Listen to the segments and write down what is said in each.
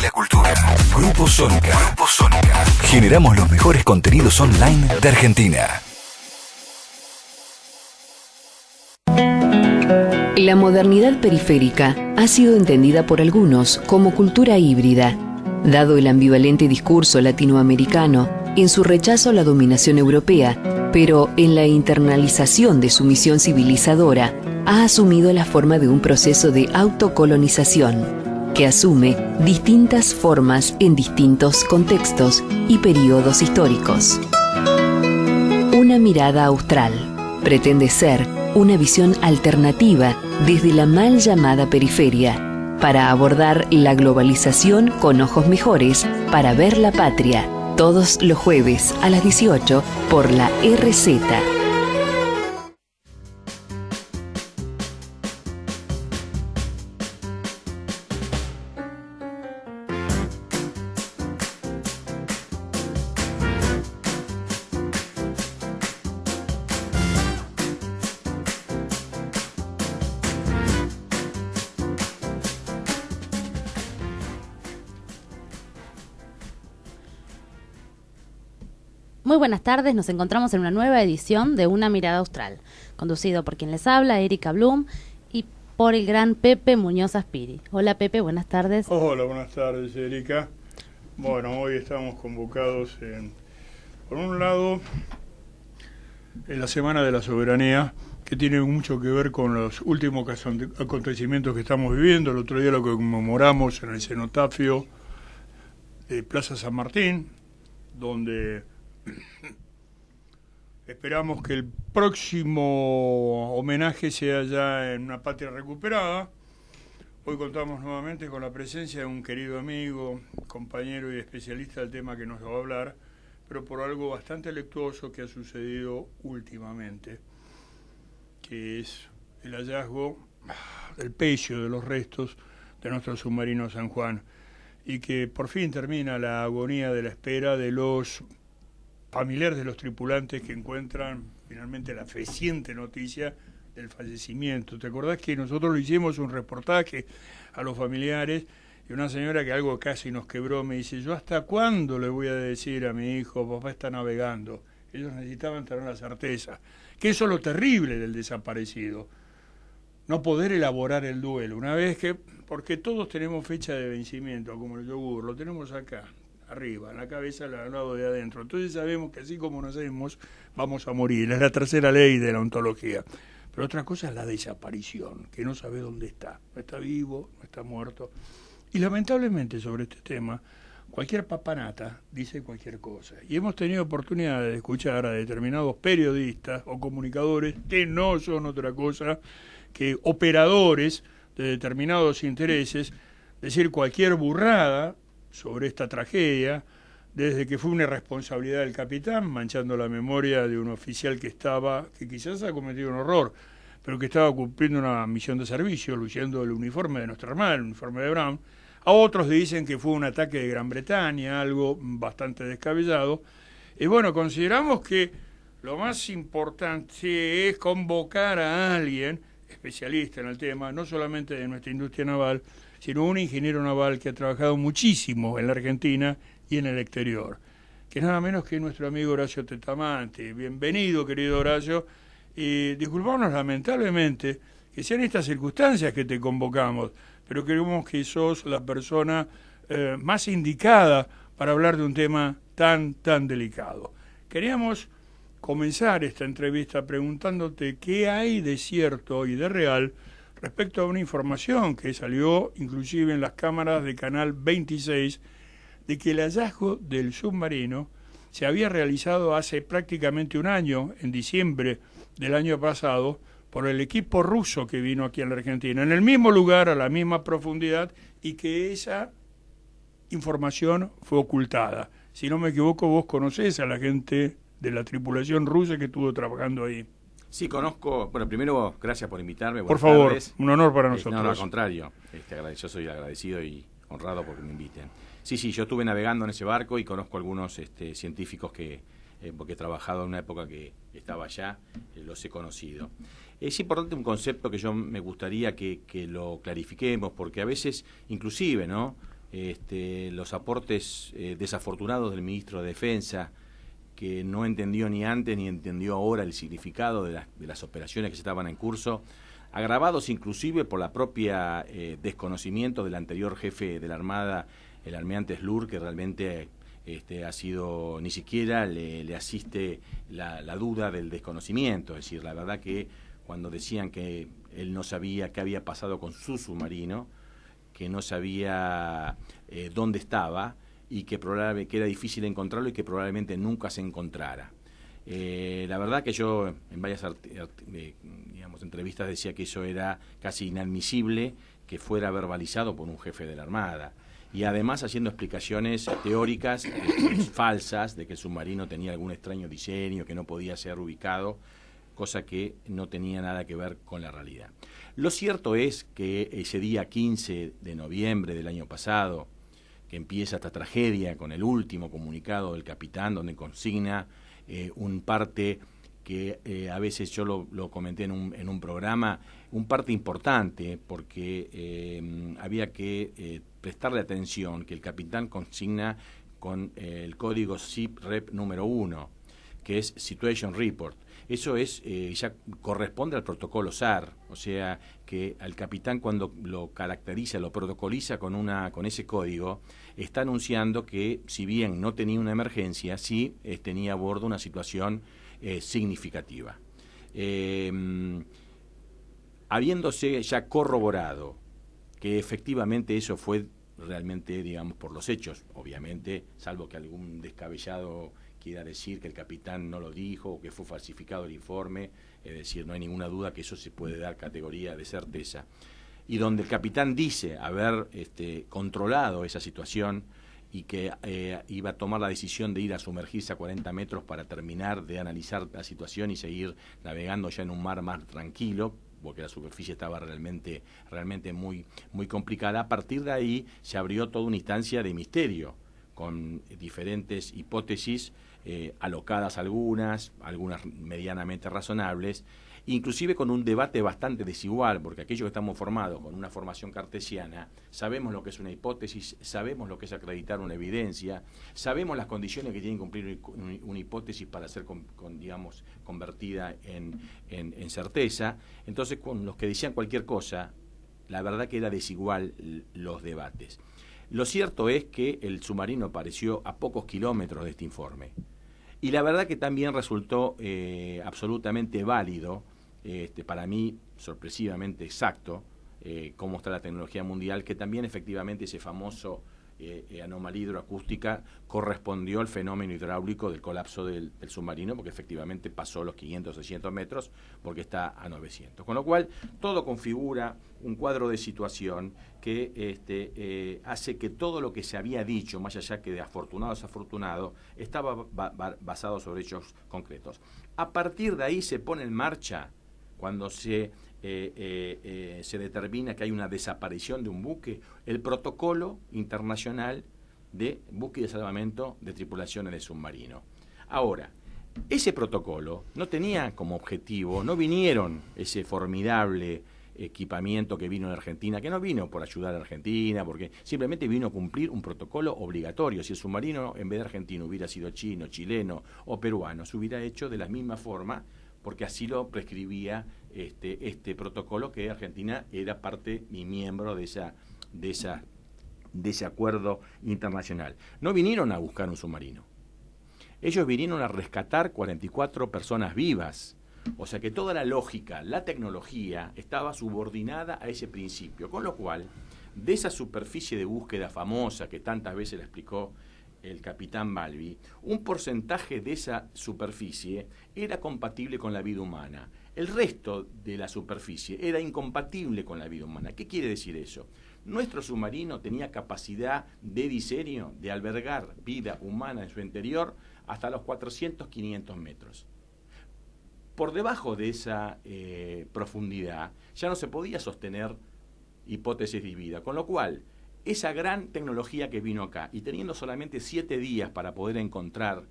y la cultura. Grupo Sónica. Grupo Sónica. Generamos los mejores contenidos online de Argentina. La modernidad periférica ha sido entendida por algunos como cultura híbrida, dado el ambivalente discurso latinoamericano en su rechazo a la dominación europea, pero en la internalización de su misión civilizadora ha asumido la forma de un proceso de autocolonización que asume distintas formas en distintos contextos y periodos históricos. Una mirada austral pretende ser una visión alternativa desde la mal llamada periferia para abordar la globalización con ojos mejores para ver la patria, todos los jueves a las 18 por la RZ. Muy buenas tardes, nos encontramos en una nueva edición de Una Mirada Austral, conducido por quien les habla, Erika Blum, y por el gran Pepe Muñoz Aspiri. Hola Pepe, buenas tardes. Hola, buenas tardes Erika. Bueno, hoy estamos convocados por un lado, en la Semana de la Soberanía, que tiene mucho que ver con los últimos acontecimientos que estamos viviendo. El otro día lo que conmemoramos en el cenotafio de Plaza San Martín, donde esperamos que el próximo homenaje sea ya en una patria recuperada. Hoy contamos nuevamente con la presencia de un querido amigo, compañero y especialista del tema que nos va a hablar, pero por algo bastante lectuoso que ha sucedido últimamente, que es el hallazgo del pecio de los restos de nuestro submarino San Juan, y que por fin termina la agonía de la espera de los familiares de los tripulantes que encuentran finalmente la feciente noticia del fallecimiento. ¿Te acordás que nosotros le hicimos un reportaje a los familiares? Y una señora que algo casi nos quebró me dice, ¿yo hasta cuándo le voy a decir a mi hijo, papá está navegando? Ellos necesitaban tener la certeza. Que eso es lo terrible del desaparecido. No poder elaborar el duelo. Una vez que, porque todos tenemos fecha de vencimiento, como el yogur, lo tenemos acá, arriba, en la cabeza, al lado de adentro. Entonces sabemos que así como nacemos, vamos a morir. Es la tercera ley de la ontología. Pero otra cosa es la desaparición, que no sabe dónde está. No está vivo, no está muerto. Y lamentablemente sobre este tema, cualquier papanata dice cualquier cosa. Y hemos tenido oportunidad de escuchar a determinados periodistas o comunicadores que no son otra cosa que operadores de determinados intereses decir cualquier burrada sobre esta tragedia, desde que fue una irresponsabilidad del capitán, manchando la memoria de un oficial que quizás ha cometido un horror, pero que estaba cumpliendo una misión de servicio, luciendo el uniforme de nuestra Armada, el uniforme de Brown. A otros dicen que fue un ataque de Gran Bretaña, algo bastante descabellado. Y bueno, consideramos que lo más importante es convocar a alguien especialista en el tema, no solamente de nuestra industria naval, sino un ingeniero naval que ha trabajado muchísimo en la Argentina y en el exterior, que es nada menos que nuestro amigo Horacio Tetamante. Bienvenido, querido Horacio, y disculpamos lamentablemente que sean estas circunstancias que te convocamos, pero creemos que sos la persona más indicada para hablar de un tema tan delicado. Queríamos comenzar esta entrevista preguntándote qué hay de cierto y de real respecto a una información que salió inclusive en las cámaras de Canal 26 de que el hallazgo del submarino se había realizado hace prácticamente un año, en diciembre del año pasado, por el equipo ruso que vino aquí a la Argentina, en el mismo lugar, a la misma profundidad, y que esa información fue ocultada. Si no me equivoco, vos conocés a la gente de la tripulación rusa que estuvo trabajando ahí. Sí, conozco. Bueno, primero, gracias por invitarme. Por favor, tardes. un honor para nosotros. No, al contrario. Yo soy agradecido y honrado porque me inviten. Sí, yo estuve navegando en ese barco y conozco algunos científicos que, porque he trabajado en una época que estaba allá, los he conocido. Es importante un concepto que yo me gustaría que lo clarifiquemos, porque a veces, inclusive, ¿no? los aportes desafortunados del ministro de Defensa, que no entendió ni antes ni entendió ahora el significado de las operaciones que estaban en curso, agravados inclusive por la propia desconocimiento del anterior jefe de la Armada, el almirante Slur, que realmente ha sido, ni siquiera le asiste la duda del desconocimiento. Es decir, la verdad que cuando decían que él no sabía qué había pasado con su submarino, que no sabía dónde estaba, y que probablemente era difícil encontrarlo y que probablemente nunca se encontrara. La verdad que yo en varias entrevistas decía que eso era casi inadmisible que fuera verbalizado por un jefe de la Armada, y además haciendo explicaciones teóricas falsas de que el submarino tenía algún extraño diseño, que no podía ser ubicado, cosa que no tenía nada que ver con la realidad. Lo cierto es que ese día 15 de noviembre del año pasado, que empieza esta tragedia con el último comunicado del capitán, donde consigna un parte que a veces yo lo comenté en un programa, un parte importante, porque había que prestarle atención, que el capitán consigna con el código SIP-REP número 1, que es Situation Report. Eso es ya corresponde al protocolo SAR, o sea que al capitán, cuando lo caracteriza, lo protocoliza con ese código, está anunciando que si bien no tenía una emergencia, sí tenía a bordo una situación significativa. Habiéndose ya corroborado que efectivamente eso fue realmente, digamos, por los hechos, obviamente, salvo que algún descabellado quiera decir que el capitán no lo dijo o que fue falsificado el informe, es decir, no hay ninguna duda que eso se puede dar categoría de certeza. Y donde el capitán dice haber controlado esa situación y que iba a tomar la decisión de ir a sumergirse a 40 metros para terminar de analizar la situación y seguir navegando ya en un mar más tranquilo, porque la superficie estaba realmente muy, muy complicada. A partir de ahí se abrió toda una instancia de misterio, con diferentes hipótesis, alocadas algunas medianamente razonables, inclusive con un debate bastante desigual, porque aquellos que estamos formados con una formación cartesiana sabemos lo que es una hipótesis, sabemos lo que es acreditar una evidencia, sabemos las condiciones que tiene que cumplir una hipótesis para ser digamos, convertida en certeza. Entonces, con los que decían cualquier cosa, la verdad que era desigual los debates. Lo cierto es que el submarino apareció a pocos kilómetros de este informe. Y la verdad que también resultó absolutamente válido, para mí sorpresivamente exacto, cómo está la tecnología mundial, que también efectivamente ese famoso anomalía hidroacústica correspondió al fenómeno hidráulico del colapso del submarino, porque efectivamente pasó los 500, 600 metros, porque está a 900. Con lo cual, todo configura un cuadro de situación que hace que todo lo que se había dicho, más allá que de afortunado o desafortunado, estaba basado sobre hechos concretos. A partir de ahí se pone en marcha, cuando se determina que hay una desaparición de un buque, el protocolo internacional de búsqueda y salvamento de tripulaciones de submarino. Ahora, ese protocolo no tenía como objetivo, no vinieron ese formidable equipamiento que vino en Argentina, que no vino por ayudar a Argentina, porque simplemente vino a cumplir un protocolo obligatorio. Si el submarino en vez de argentino hubiera sido chino, chileno o peruano, se hubiera hecho de la misma forma, porque así lo prescribía este protocolo, que Argentina era parte y miembro de ese acuerdo internacional. No vinieron a buscar un submarino. Ellos vinieron a rescatar 44 personas vivas. O sea que toda la lógica, la tecnología, estaba subordinada a ese principio. Con lo cual, de esa superficie de búsqueda famosa que tantas veces le explicó el capitán Balbi, un porcentaje de esa superficie era compatible con la vida humana. El resto de la superficie era incompatible con la vida humana. ¿Qué quiere decir eso? Nuestro submarino tenía capacidad de diseño de albergar vida humana en su interior hasta los 400, 500 metros. Por debajo de esa profundidad ya no se podía sostener hipótesis de vida, con lo cual esa gran tecnología que vino acá, y teniendo solamente 7 días para poder encontrar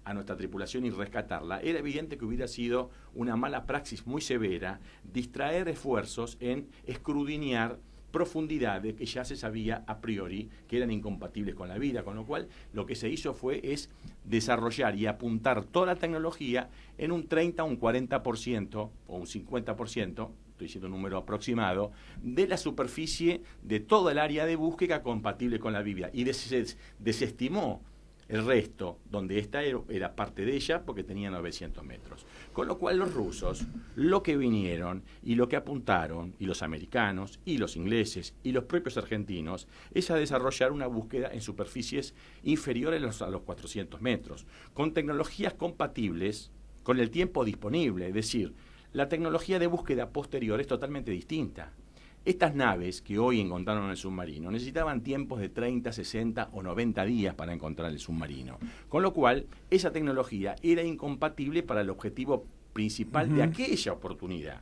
a nuestra tripulación y rescatarla, era evidente que hubiera sido una mala praxis muy severa distraer esfuerzos en escudriñar profundidades que ya se sabía a priori que eran incompatibles con la vida, con lo cual lo que se hizo es desarrollar y apuntar toda la tecnología en un 30, un 40% o un 50%, estoy diciendo un número aproximado, de la superficie de toda el área de búsqueda compatible con la vida, y desestimó el resto, donde esta era parte de ella, porque tenía 900 metros. Con lo cual los rusos, lo que vinieron y lo que apuntaron, y los americanos, y los ingleses, y los propios argentinos, es a desarrollar una búsqueda en superficies inferiores a los 400 metros, con tecnologías compatibles con el tiempo disponible. Es decir, la tecnología de búsqueda posterior es totalmente distinta. Estas naves que hoy encontraron el submarino necesitaban tiempos de 30, 60 o 90 días para encontrar el submarino. Con lo cual, esa tecnología era incompatible para el objetivo principal de aquella oportunidad.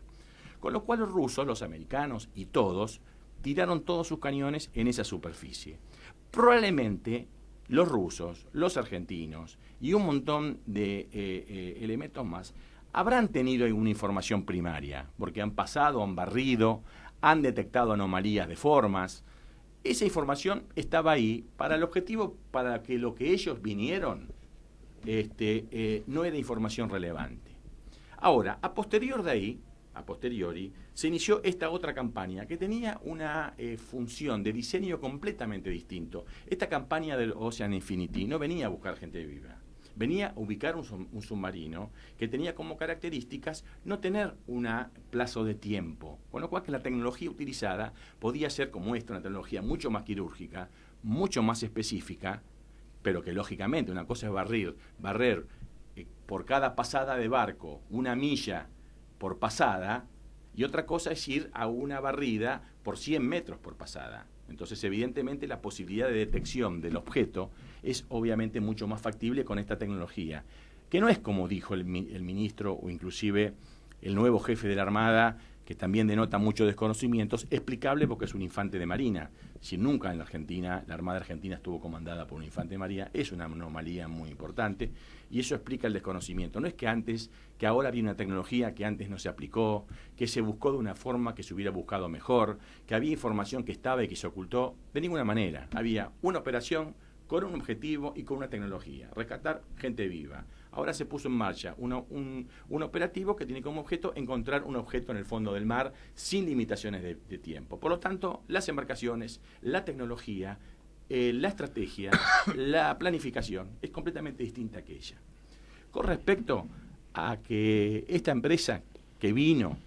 Con lo cual los rusos, los americanos y todos, tiraron todos sus cañones en esa superficie. Probablemente los rusos, los argentinos y un montón de elementos más habrán tenido alguna información primaria, porque han pasado, han barrido, han detectado anomalías de formas. Esa información estaba ahí para el objetivo, para que lo que ellos vinieron no era información relevante. Ahora, a posteriori, se inició esta otra campaña que tenía una función de diseño completamente distinto. Esta campaña del Ocean Infinity no venía a buscar gente viva. Venía a ubicar un submarino que tenía como características no tener un plazo de tiempo, con lo cual que la tecnología utilizada podía ser como esta, una tecnología mucho más quirúrgica, mucho más específica, pero que lógicamente una cosa es barrer por cada pasada de barco 1 milla por pasada, y otra cosa es ir a una barrida por 100 metros por pasada. Entonces, evidentemente, la posibilidad de detección del objeto es obviamente mucho más factible con esta tecnología, que no es como dijo el ministro o inclusive el nuevo jefe de la Armada, que también denota muchos desconocimientos, explicable porque es un infante de marina. Si nunca en la Argentina, la Armada Argentina estuvo comandada por un infante de marina, es una anomalía muy importante, y eso explica el desconocimiento. No es que ahora había una tecnología que antes no se aplicó, que se buscó de una forma que se hubiera buscado mejor, que había información que estaba y que se ocultó, de ninguna manera. Había una operación con un objetivo y con una tecnología, rescatar gente viva. Ahora se puso en marcha un operativo que tiene como objeto encontrar un objeto en el fondo del mar sin limitaciones de tiempo. Por lo tanto, las embarcaciones, la tecnología, la estrategia, la planificación es completamente distinta a aquella. Con respecto a que esta empresa que vino,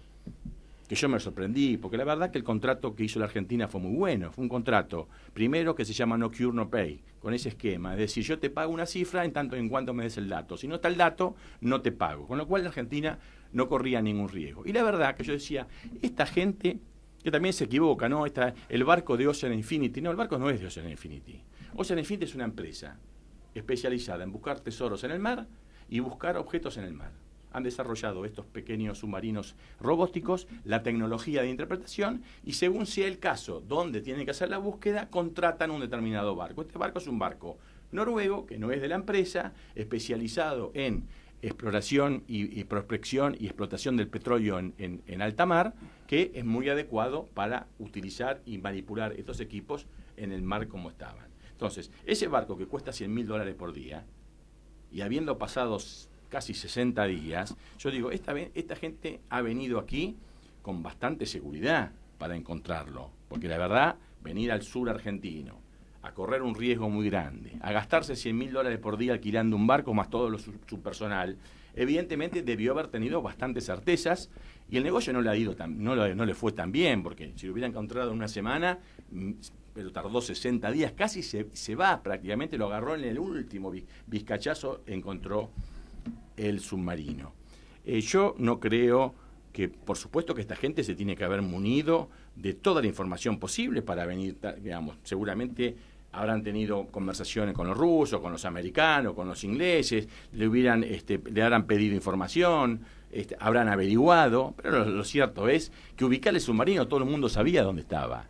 que yo me sorprendí, porque la verdad que el contrato que hizo la Argentina fue muy bueno. Fue un contrato, primero, que se llama No Cure, No Pay, con ese esquema. Es decir, yo te pago una cifra en tanto en cuanto me des el dato. Si no está el dato, no te pago. Con lo cual la Argentina no corría ningún riesgo. Y la verdad que yo decía, esta gente, que también se equivoca, ¿no? El barco de Ocean Infinity. No, el barco no es de Ocean Infinity. Ocean Infinity es una empresa especializada en buscar tesoros en el mar y buscar objetos en el mar. Han desarrollado estos pequeños submarinos robóticos, la tecnología de interpretación, y según sea el caso donde tienen que hacer la búsqueda, contratan un determinado barco. Este barco es un barco noruego, que no es de la empresa, especializado en exploración y prospección y explotación del petróleo en alta mar, que es muy adecuado para utilizar y manipular estos equipos en el mar como estaban. Entonces, ese barco que cuesta $100.000 por día, y habiendo pasado casi 60 días, yo digo, esta gente ha venido aquí con bastante seguridad para encontrarlo, porque la verdad, venir al sur argentino, a correr un riesgo muy grande, a gastarse $100.000 por día alquilando un barco más todo su personal, evidentemente debió haber tenido bastantes certezas, y el negocio no le fue tan bien, porque si lo hubiera encontrado en una semana, pero tardó 60 días, casi se va prácticamente, lo agarró en el último vizcachazo, encontró el submarino. Yo no creo que, por supuesto que esta gente se tiene que haber munido de toda la información posible para venir, digamos, seguramente habrán tenido conversaciones con los rusos, con los americanos, con los ingleses, le habrán pedido información, habrán averiguado, pero lo cierto es que ubicar el submarino todo el mundo sabía dónde estaba.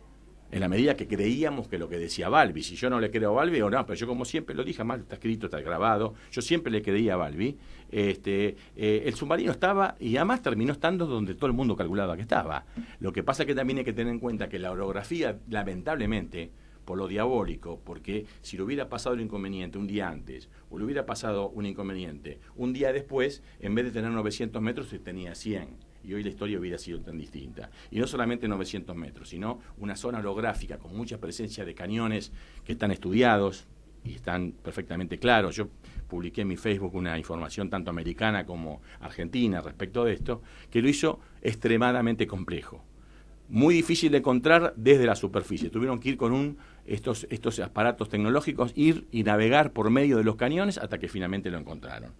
en la medida que creíamos que lo que decía Balbi, si yo no le creo a Balbi, o no, pero yo como siempre lo dije, además está escrito, está grabado, yo siempre le creía a Balbi, el submarino estaba, y además terminó estando donde todo el mundo calculaba que estaba. Lo que pasa es que también hay que tener en cuenta que la orografía, lamentablemente, por lo diabólico, porque si le hubiera pasado el inconveniente un día antes, o le hubiera pasado un inconveniente un día después, en vez de tener 900 metros, se tenía 100. Y hoy la historia hubiera sido tan distinta. Y no solamente 900 metros, sino una zona orográfica con mucha presencia de cañones que están estudiados y están perfectamente claros. Yo publiqué en mi Facebook una información tanto americana como argentina respecto de esto, que lo hizo extremadamente complejo. Muy difícil de encontrar desde la superficie. Tuvieron que ir con estos aparatos tecnológicos, ir y navegar por medio de los cañones hasta que finalmente lo encontraron.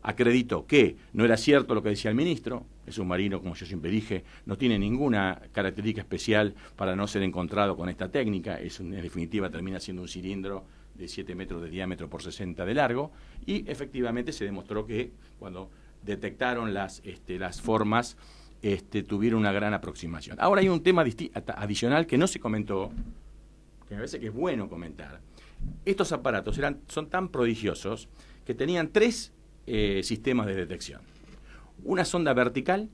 Acreditó que no era cierto lo que decía el ministro. El submarino, como yo siempre dije, no tiene ninguna característica especial para no ser encontrado con esta técnica. En definitiva termina siendo un cilindro de 7 metros de diámetro por 60 de largo, y efectivamente se demostró que cuando detectaron las formas, tuvieron una gran aproximación. Ahora hay un tema adicional que no se comentó, que me parece que es bueno comentar. Estos aparatos son tan prodigiosos que tenían 3 sistemas de detección. Una sonda vertical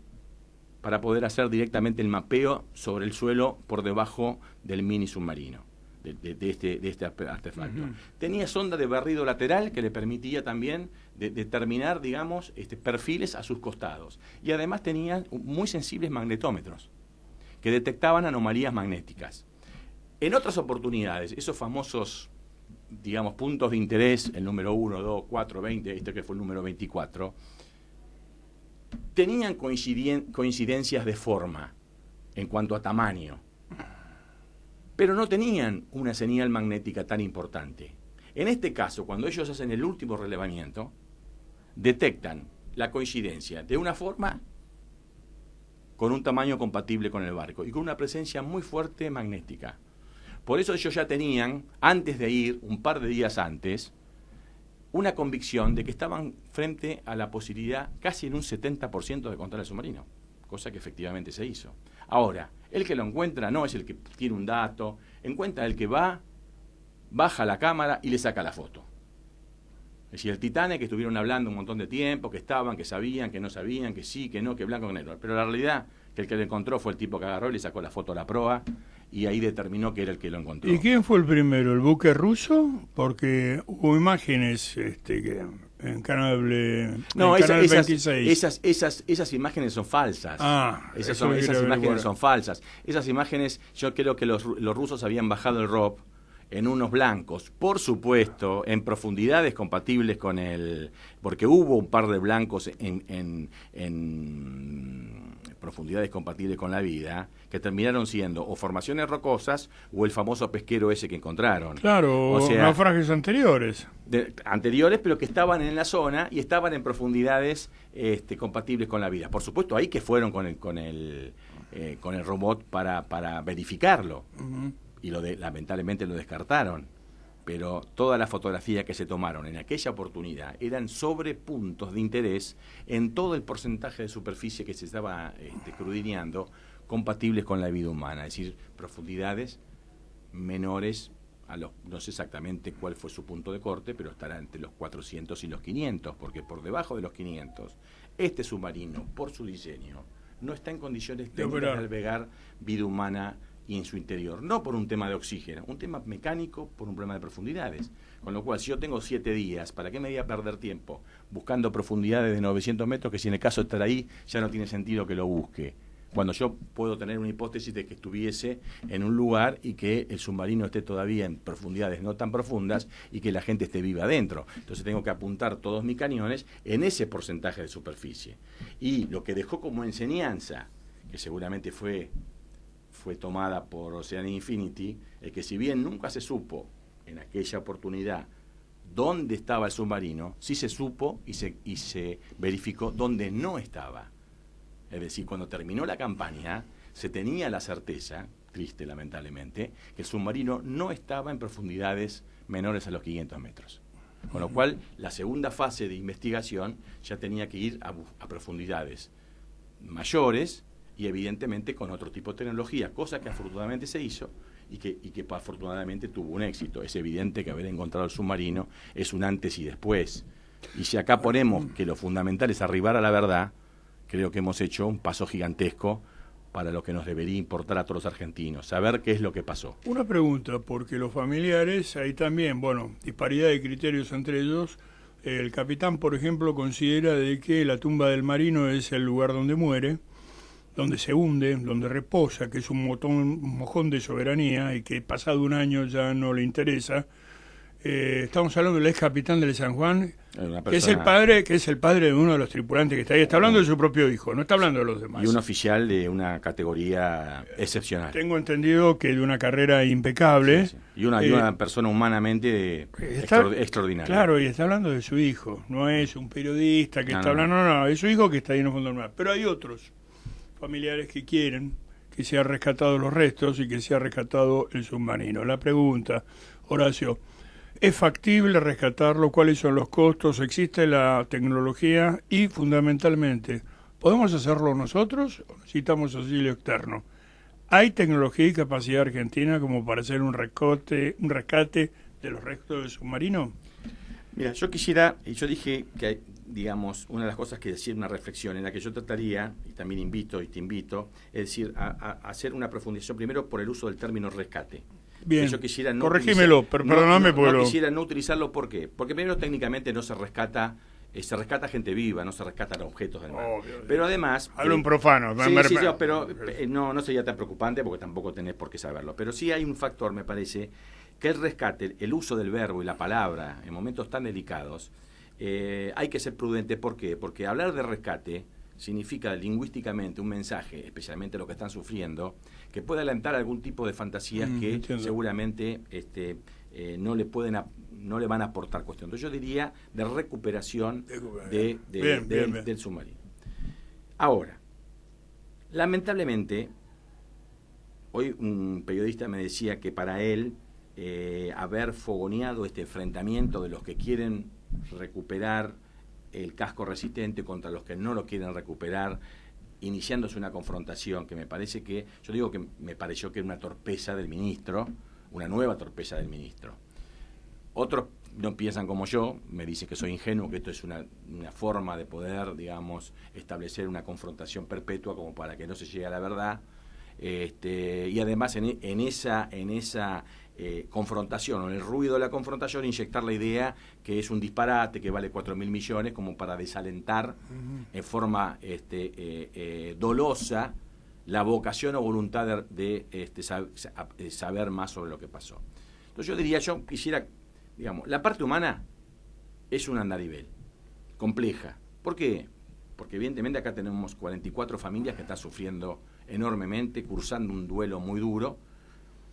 para poder hacer directamente el mapeo sobre el suelo por debajo del mini submarino, de este artefacto. Uh-huh. Tenía sonda de barrido lateral que le permitía también determinar, digamos, perfiles a sus costados. Y además tenía muy sensibles magnetómetros que detectaban anomalías magnéticas. En otras oportunidades, esos famosos, digamos, puntos de interés, el número 1, 2, 4, 20, que fue el número 24, tenían coincidencias de forma en cuanto a tamaño, pero no tenían una señal magnética tan importante. En este caso, cuando ellos hacen el último relevamiento, detectan la coincidencia de una forma con un tamaño compatible con el barco y con una presencia muy fuerte magnética. Por eso ellos ya tenían, antes de ir, un par de días antes, una convicción de que estaban frente a la posibilidad casi en un 70% de encontrar el submarino, cosa que efectivamente se hizo. Ahora, el que lo encuentra no es el que tiene un dato, encuentra el que va, baja la cámara y le saca la foto. Es decir, el Titanic, que estuvieron hablando un montón de tiempo, que estaban, que sabían, que no sabían, que sí, que no, que blanco, que negro. Pero la realidad, que el que lo encontró fue el tipo que agarró y le sacó la foto a la proa, y ahí determinó que era el que lo encontró. ¿Y quién fue el primero? ¿El buque ruso? Porque hubo imágenes que en Canal 26. Esas imágenes son falsas. Esas imágenes bueno. son falsas. Esas imágenes, yo creo que los rusos habían bajado el ROP en unos blancos, por supuesto, en profundidades compatibles con porque hubo un par de blancos en profundidades compatibles con la vida, que terminaron siendo o formaciones rocosas o el famoso pesquero ese que encontraron. Claro, o sea, naufragios anteriores. Anteriores, pero que estaban en la zona y estaban en profundidades compatibles con la vida. Por supuesto, ahí que fueron con el robot para verificarlo. Uh-huh. Y lamentablemente lo descartaron. Pero toda la fotografía que se tomaron en aquella oportunidad eran sobre puntos de interés en todo el porcentaje de superficie que se estaba escudriñando, compatibles con la vida humana, es decir, profundidades menores a no sé exactamente cuál fue su punto de corte, pero estará entre los 400 y los 500, porque por debajo de los 500, este submarino, por su diseño, no está en condiciones técnicas de albergar vida humana y en su interior, no por un tema de oxígeno, un tema mecánico, por un problema de profundidades. Con lo cual, si yo tengo 7 días, ¿para qué me voy a perder tiempo buscando profundidades de 900 metros que si en el caso de estar ahí ya no tiene sentido que lo busque? Cuando yo puedo tener una hipótesis de que estuviese en un lugar y que el submarino esté todavía en profundidades no tan profundas y que la gente esté viva adentro. Entonces tengo que apuntar todos mis cañones en ese porcentaje de superficie. Y lo que dejó como enseñanza, que seguramente fue tomada por Oceanic Infinity, es que si bien nunca se supo en aquella oportunidad dónde estaba el submarino, sí se supo y se verificó dónde no estaba. Es decir, cuando terminó la campaña, se tenía la certeza, triste lamentablemente, que el submarino no estaba en profundidades menores a los 500 metros. Con lo cual, la segunda fase de investigación ya tenía que ir a profundidades mayores y evidentemente con otro tipo de tecnología, cosa que afortunadamente se hizo y que afortunadamente tuvo un éxito. Es evidente que haber encontrado el submarino es un antes y después. Y si acá ponemos que lo fundamental es arribar a la verdad, creo que hemos hecho un paso gigantesco para lo que nos debería importar a todos los argentinos, saber qué es lo que pasó. Una pregunta, porque los familiares, ahí también, bueno, disparidad de criterios entre ellos. El capitán, por ejemplo, considera de que la tumba del marino es el lugar donde muere, donde se hunde, donde reposa, que es un mojón de soberanía y que pasado un año ya no le interesa. Estamos hablando del ex capitán del San Juan, que es el padre de uno de los tripulantes que está ahí. Está hablando de su propio hijo, no está hablando de los demás. Y un oficial de una categoría excepcional. Tengo entendido que de una carrera impecable. Sí, sí. Y una persona humanamente extraordinaria. Claro, y está hablando de su hijo. No es un periodista que está hablando, no, es su hijo que está ahí en el fondo del mar. Pero hay otros familiares que quieren que se han rescatado los restos y que se ha rescatado el submarino. La pregunta, Horacio, ¿es factible rescatarlo? ¿Cuáles son los costos? ¿Existe la tecnología? Y, fundamentalmente, ¿podemos hacerlo nosotros o necesitamos auxilio externo? ¿Hay tecnología y capacidad argentina como para hacer un rescate de los restos del submarino? Mira, yo dije que, digamos, una de las cosas que decía una reflexión en la que yo trataría, y también invito y te invito, es decir, a hacer una profundización primero por el uso del término rescate. Bien, yo quisiera corregímelo, perdóname. No quisiera no utilizarlo, ¿por qué? Porque primero técnicamente no se rescata, gente viva, no se rescatan objetos del mar. Obvio, pero además... Hablo un profano. Sí, pero no sería tan preocupante porque tampoco tenés por qué saberlo. Pero sí hay un factor, me parece, que el rescate, el uso del verbo y la palabra en momentos tan delicados, hay que ser prudente. ¿Por qué? Porque hablar de rescate significa lingüísticamente un mensaje, especialmente lo que están sufriendo, que puede alentar algún tipo de fantasías que entiendo. seguramente no le van a aportar cuestión. Entonces yo diría de recuperación del submarino. Ahora, lamentablemente, hoy un periodista me decía que para él haber fogoneado este enfrentamiento de los que quieren recuperar el casco resistente contra los que no lo quieren recuperar, iniciándose una confrontación que me pareció que era una torpeza del ministro, una nueva torpeza del ministro. Otros no piensan como yo, me dicen que soy ingenuo, que esto es una forma de poder, digamos, establecer una confrontación perpetua como para que no se llegue a la verdad. Y además en esa confrontación, o en el ruido de la confrontación, inyectar la idea que es un disparate, que vale 4.000 millones, como para desalentar en forma dolosa la vocación o voluntad de saber más sobre lo que pasó. Entonces yo quisiera, digamos, la parte humana es un andarivel, compleja. ¿Por qué? Porque evidentemente acá tenemos 44 familias que están sufriendo enormemente, cursando un duelo muy duro,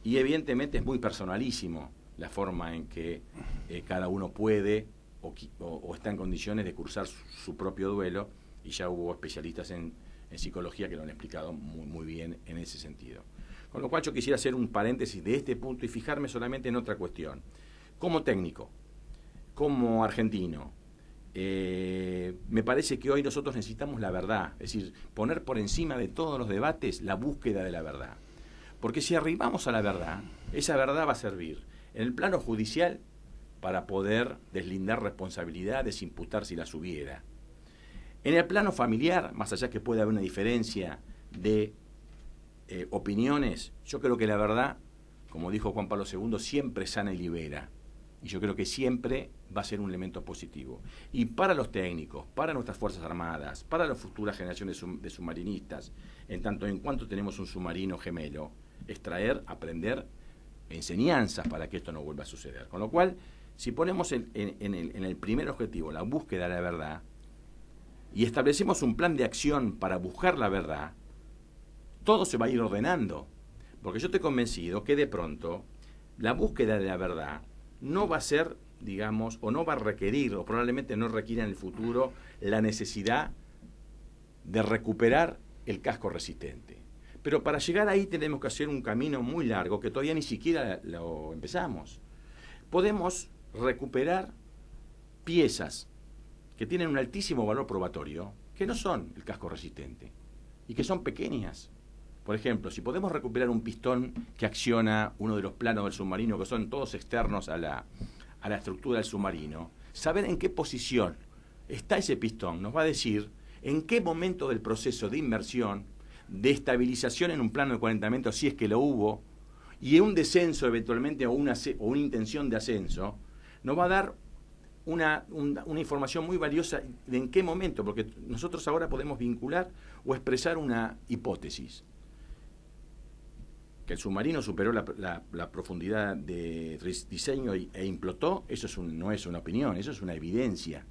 y evidentemente es muy personalísimo la forma en que cada uno puede o está en condiciones de cursar su propio duelo, y ya hubo especialistas en psicología que lo han explicado muy, muy bien en ese sentido. Con lo cual yo quisiera hacer un paréntesis de este punto y fijarme solamente en otra cuestión. Como técnico, como argentino, me parece que hoy nosotros necesitamos la verdad, es decir, poner por encima de todos los debates la búsqueda de la verdad. Porque si arribamos a la verdad, esa verdad va a servir en el plano judicial para poder deslindar responsabilidades, imputar si las hubiera. En el plano familiar, más allá que pueda haber una diferencia de opiniones, yo creo que la verdad, como dijo Juan Pablo II, siempre sana y libera. Y yo creo que siempre va a ser un elemento positivo. Y para los técnicos, para nuestras Fuerzas Armadas, para las futuras generaciones de submarinistas, en tanto en cuanto tenemos un submarino gemelo, extraer, aprender enseñanzas para que esto no vuelva a suceder. Con lo cual, si ponemos en el primer objetivo la búsqueda de la verdad y establecemos un plan de acción para buscar la verdad, todo se va a ir ordenando. Porque yo estoy convencido que de pronto la búsqueda de la verdad no va a ser, digamos, o no va a requerir, o probablemente no requiera en el futuro, la necesidad de recuperar el casco resistente. Pero para llegar ahí tenemos que hacer un camino muy largo que todavía ni siquiera lo empezamos. Podemos recuperar piezas que tienen un altísimo valor probatorio, que no son el casco resistente, y que son pequeñas. Por ejemplo, si podemos recuperar un pistón que acciona uno de los planos del submarino, que son todos externos a la estructura del submarino, saber en qué posición está ese pistón nos va a decir en qué momento del proceso de inmersión, de estabilización en un plano de 40 metros, si es que lo hubo, y en un descenso eventualmente o una intención de ascenso, nos va a dar una información muy valiosa de en qué momento, porque nosotros ahora podemos vincular o expresar una hipótesis. Que el submarino superó la profundidad de diseño e implotó, eso no es una opinión, eso es una evidencia.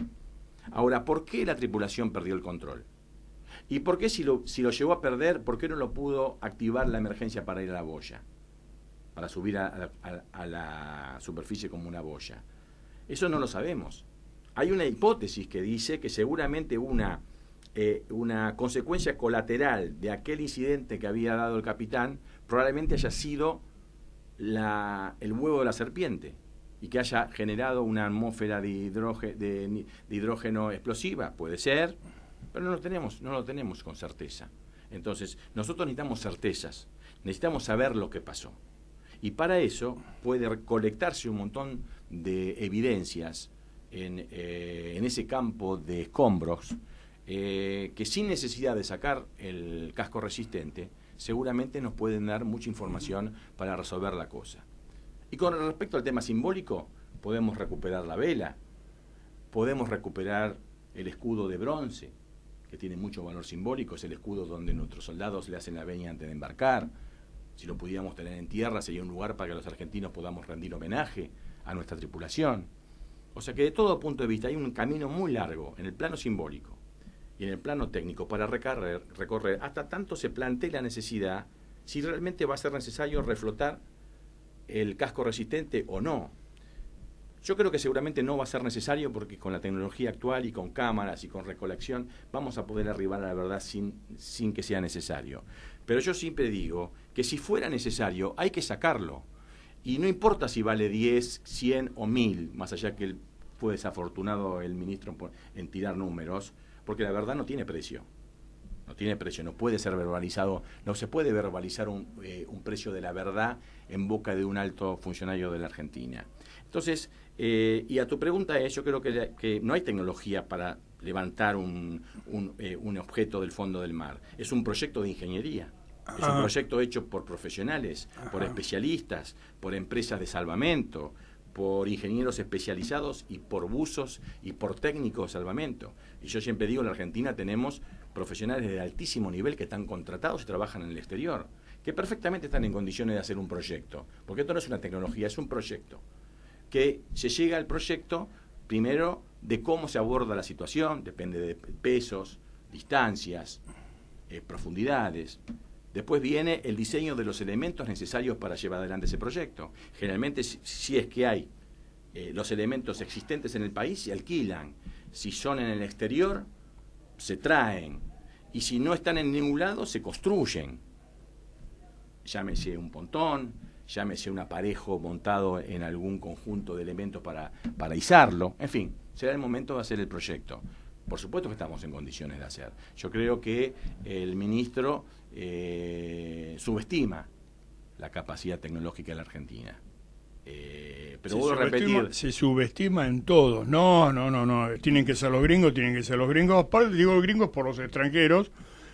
Ahora, ¿por qué la tripulación perdió el control? ¿Y por qué si lo llegó a perder, por qué no lo pudo activar la emergencia para ir a la boya? Para subir a la superficie como una boya. Eso no lo sabemos. Hay una hipótesis que dice que seguramente una consecuencia colateral de aquel incidente que había dado el capitán probablemente haya sido el huevo de la serpiente y que haya generado una atmósfera de hidrógeno explosiva. Puede ser, pero no lo tenemos con certeza. Entonces, nosotros necesitamos certezas, necesitamos saber lo que pasó. Y para eso puede colectarse un montón de evidencias en ese campo de escombros que sin necesidad de sacar el casco resistente, seguramente nos pueden dar mucha información para resolver la cosa. Y con respecto al tema simbólico, podemos recuperar la vela, podemos recuperar el escudo de bronce, que tiene mucho valor simbólico, es el escudo donde nuestros soldados le hacen la venia antes de embarcar. Si lo pudiéramos tener en tierra, sería un lugar para que los argentinos podamos rendir homenaje a nuestra tripulación. O sea que de todo punto de vista hay un camino muy largo en el plano simbólico y en el plano técnico para recorrer hasta tanto se plantee la necesidad, si realmente va a ser necesario reflotar el casco resistente o no. Yo creo que seguramente no va a ser necesario porque con la tecnología actual y con cámaras y con recolección vamos a poder arribar a la verdad sin que sea necesario. Pero yo siempre digo que si fuera necesario hay que sacarlo. Y no importa si vale 10, 100 o 1000, más allá que fue desafortunado el ministro en tirar números, porque la verdad no tiene precio. No tiene precio, no puede ser verbalizado, no se puede verbalizar un precio de la verdad en boca de un alto funcionario de la Argentina. Entonces, y a tu pregunta es, yo creo que no hay tecnología para levantar un objeto del fondo del mar. Es un proyecto de ingeniería. Es un proyecto hecho por profesionales, por especialistas, por empresas de salvamento, por ingenieros especializados y por buzos y por técnicos de salvamento. Y yo siempre digo, en la Argentina tenemos profesionales de altísimo nivel que están contratados y trabajan en el exterior, que perfectamente están en condiciones de hacer un proyecto, porque esto no es una tecnología, es un proyecto. Que se llega al proyecto, primero, de cómo se aborda la situación, depende de pesos, distancias, profundidades. Después viene el diseño de los elementos necesarios para llevar adelante ese proyecto. Generalmente, si es que hay los elementos existentes en el país, se alquilan. Si son en el exterior, se traen. Y si no están en ningún lado, se construyen. Llámese un pontón, llámese un aparejo montado en algún conjunto de elementos para izarlo. En fin, será el momento de hacer el proyecto. Por supuesto que estamos en condiciones de hacer. Yo creo que el ministro subestima la capacidad tecnológica de la Argentina. Pero vuelvo a repetir. Se subestima en todo. No. Tienen que ser los gringos. Aparte, digo gringos por los extranjeros,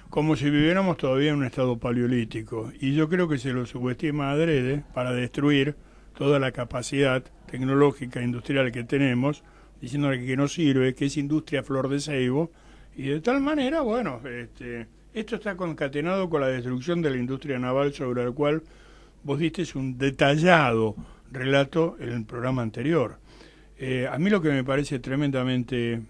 como si viviéramos todavía en un estado paleolítico. Y yo creo que se lo subestima adrede para destruir toda la capacidad tecnológica industrial que tenemos, diciéndole que no sirve, que es industria flor de ceibo, y de tal manera, bueno, esto está concatenado con la destrucción de la industria naval, sobre la cual vos diste un detallado relato en el programa anterior. A mí lo que me parece tremendamente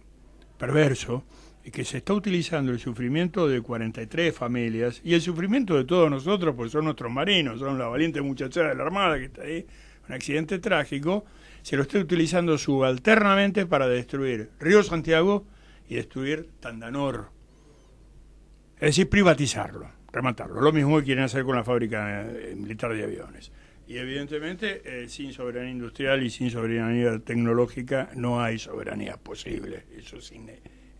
perverso es que se está utilizando el sufrimiento de 43 familias y el sufrimiento de todos nosotros, porque son nuestros marinos, son la valiente muchachada de la Armada que está ahí, un accidente trágico, se lo está utilizando subalternamente para destruir Río Santiago y destruir Tandanor. Es decir, privatizarlo, rematarlo. Lo mismo que quieren hacer con la fábrica militar de aviones. Y evidentemente, sin soberanía industrial y sin soberanía tecnológica no hay soberanía posible. Eso es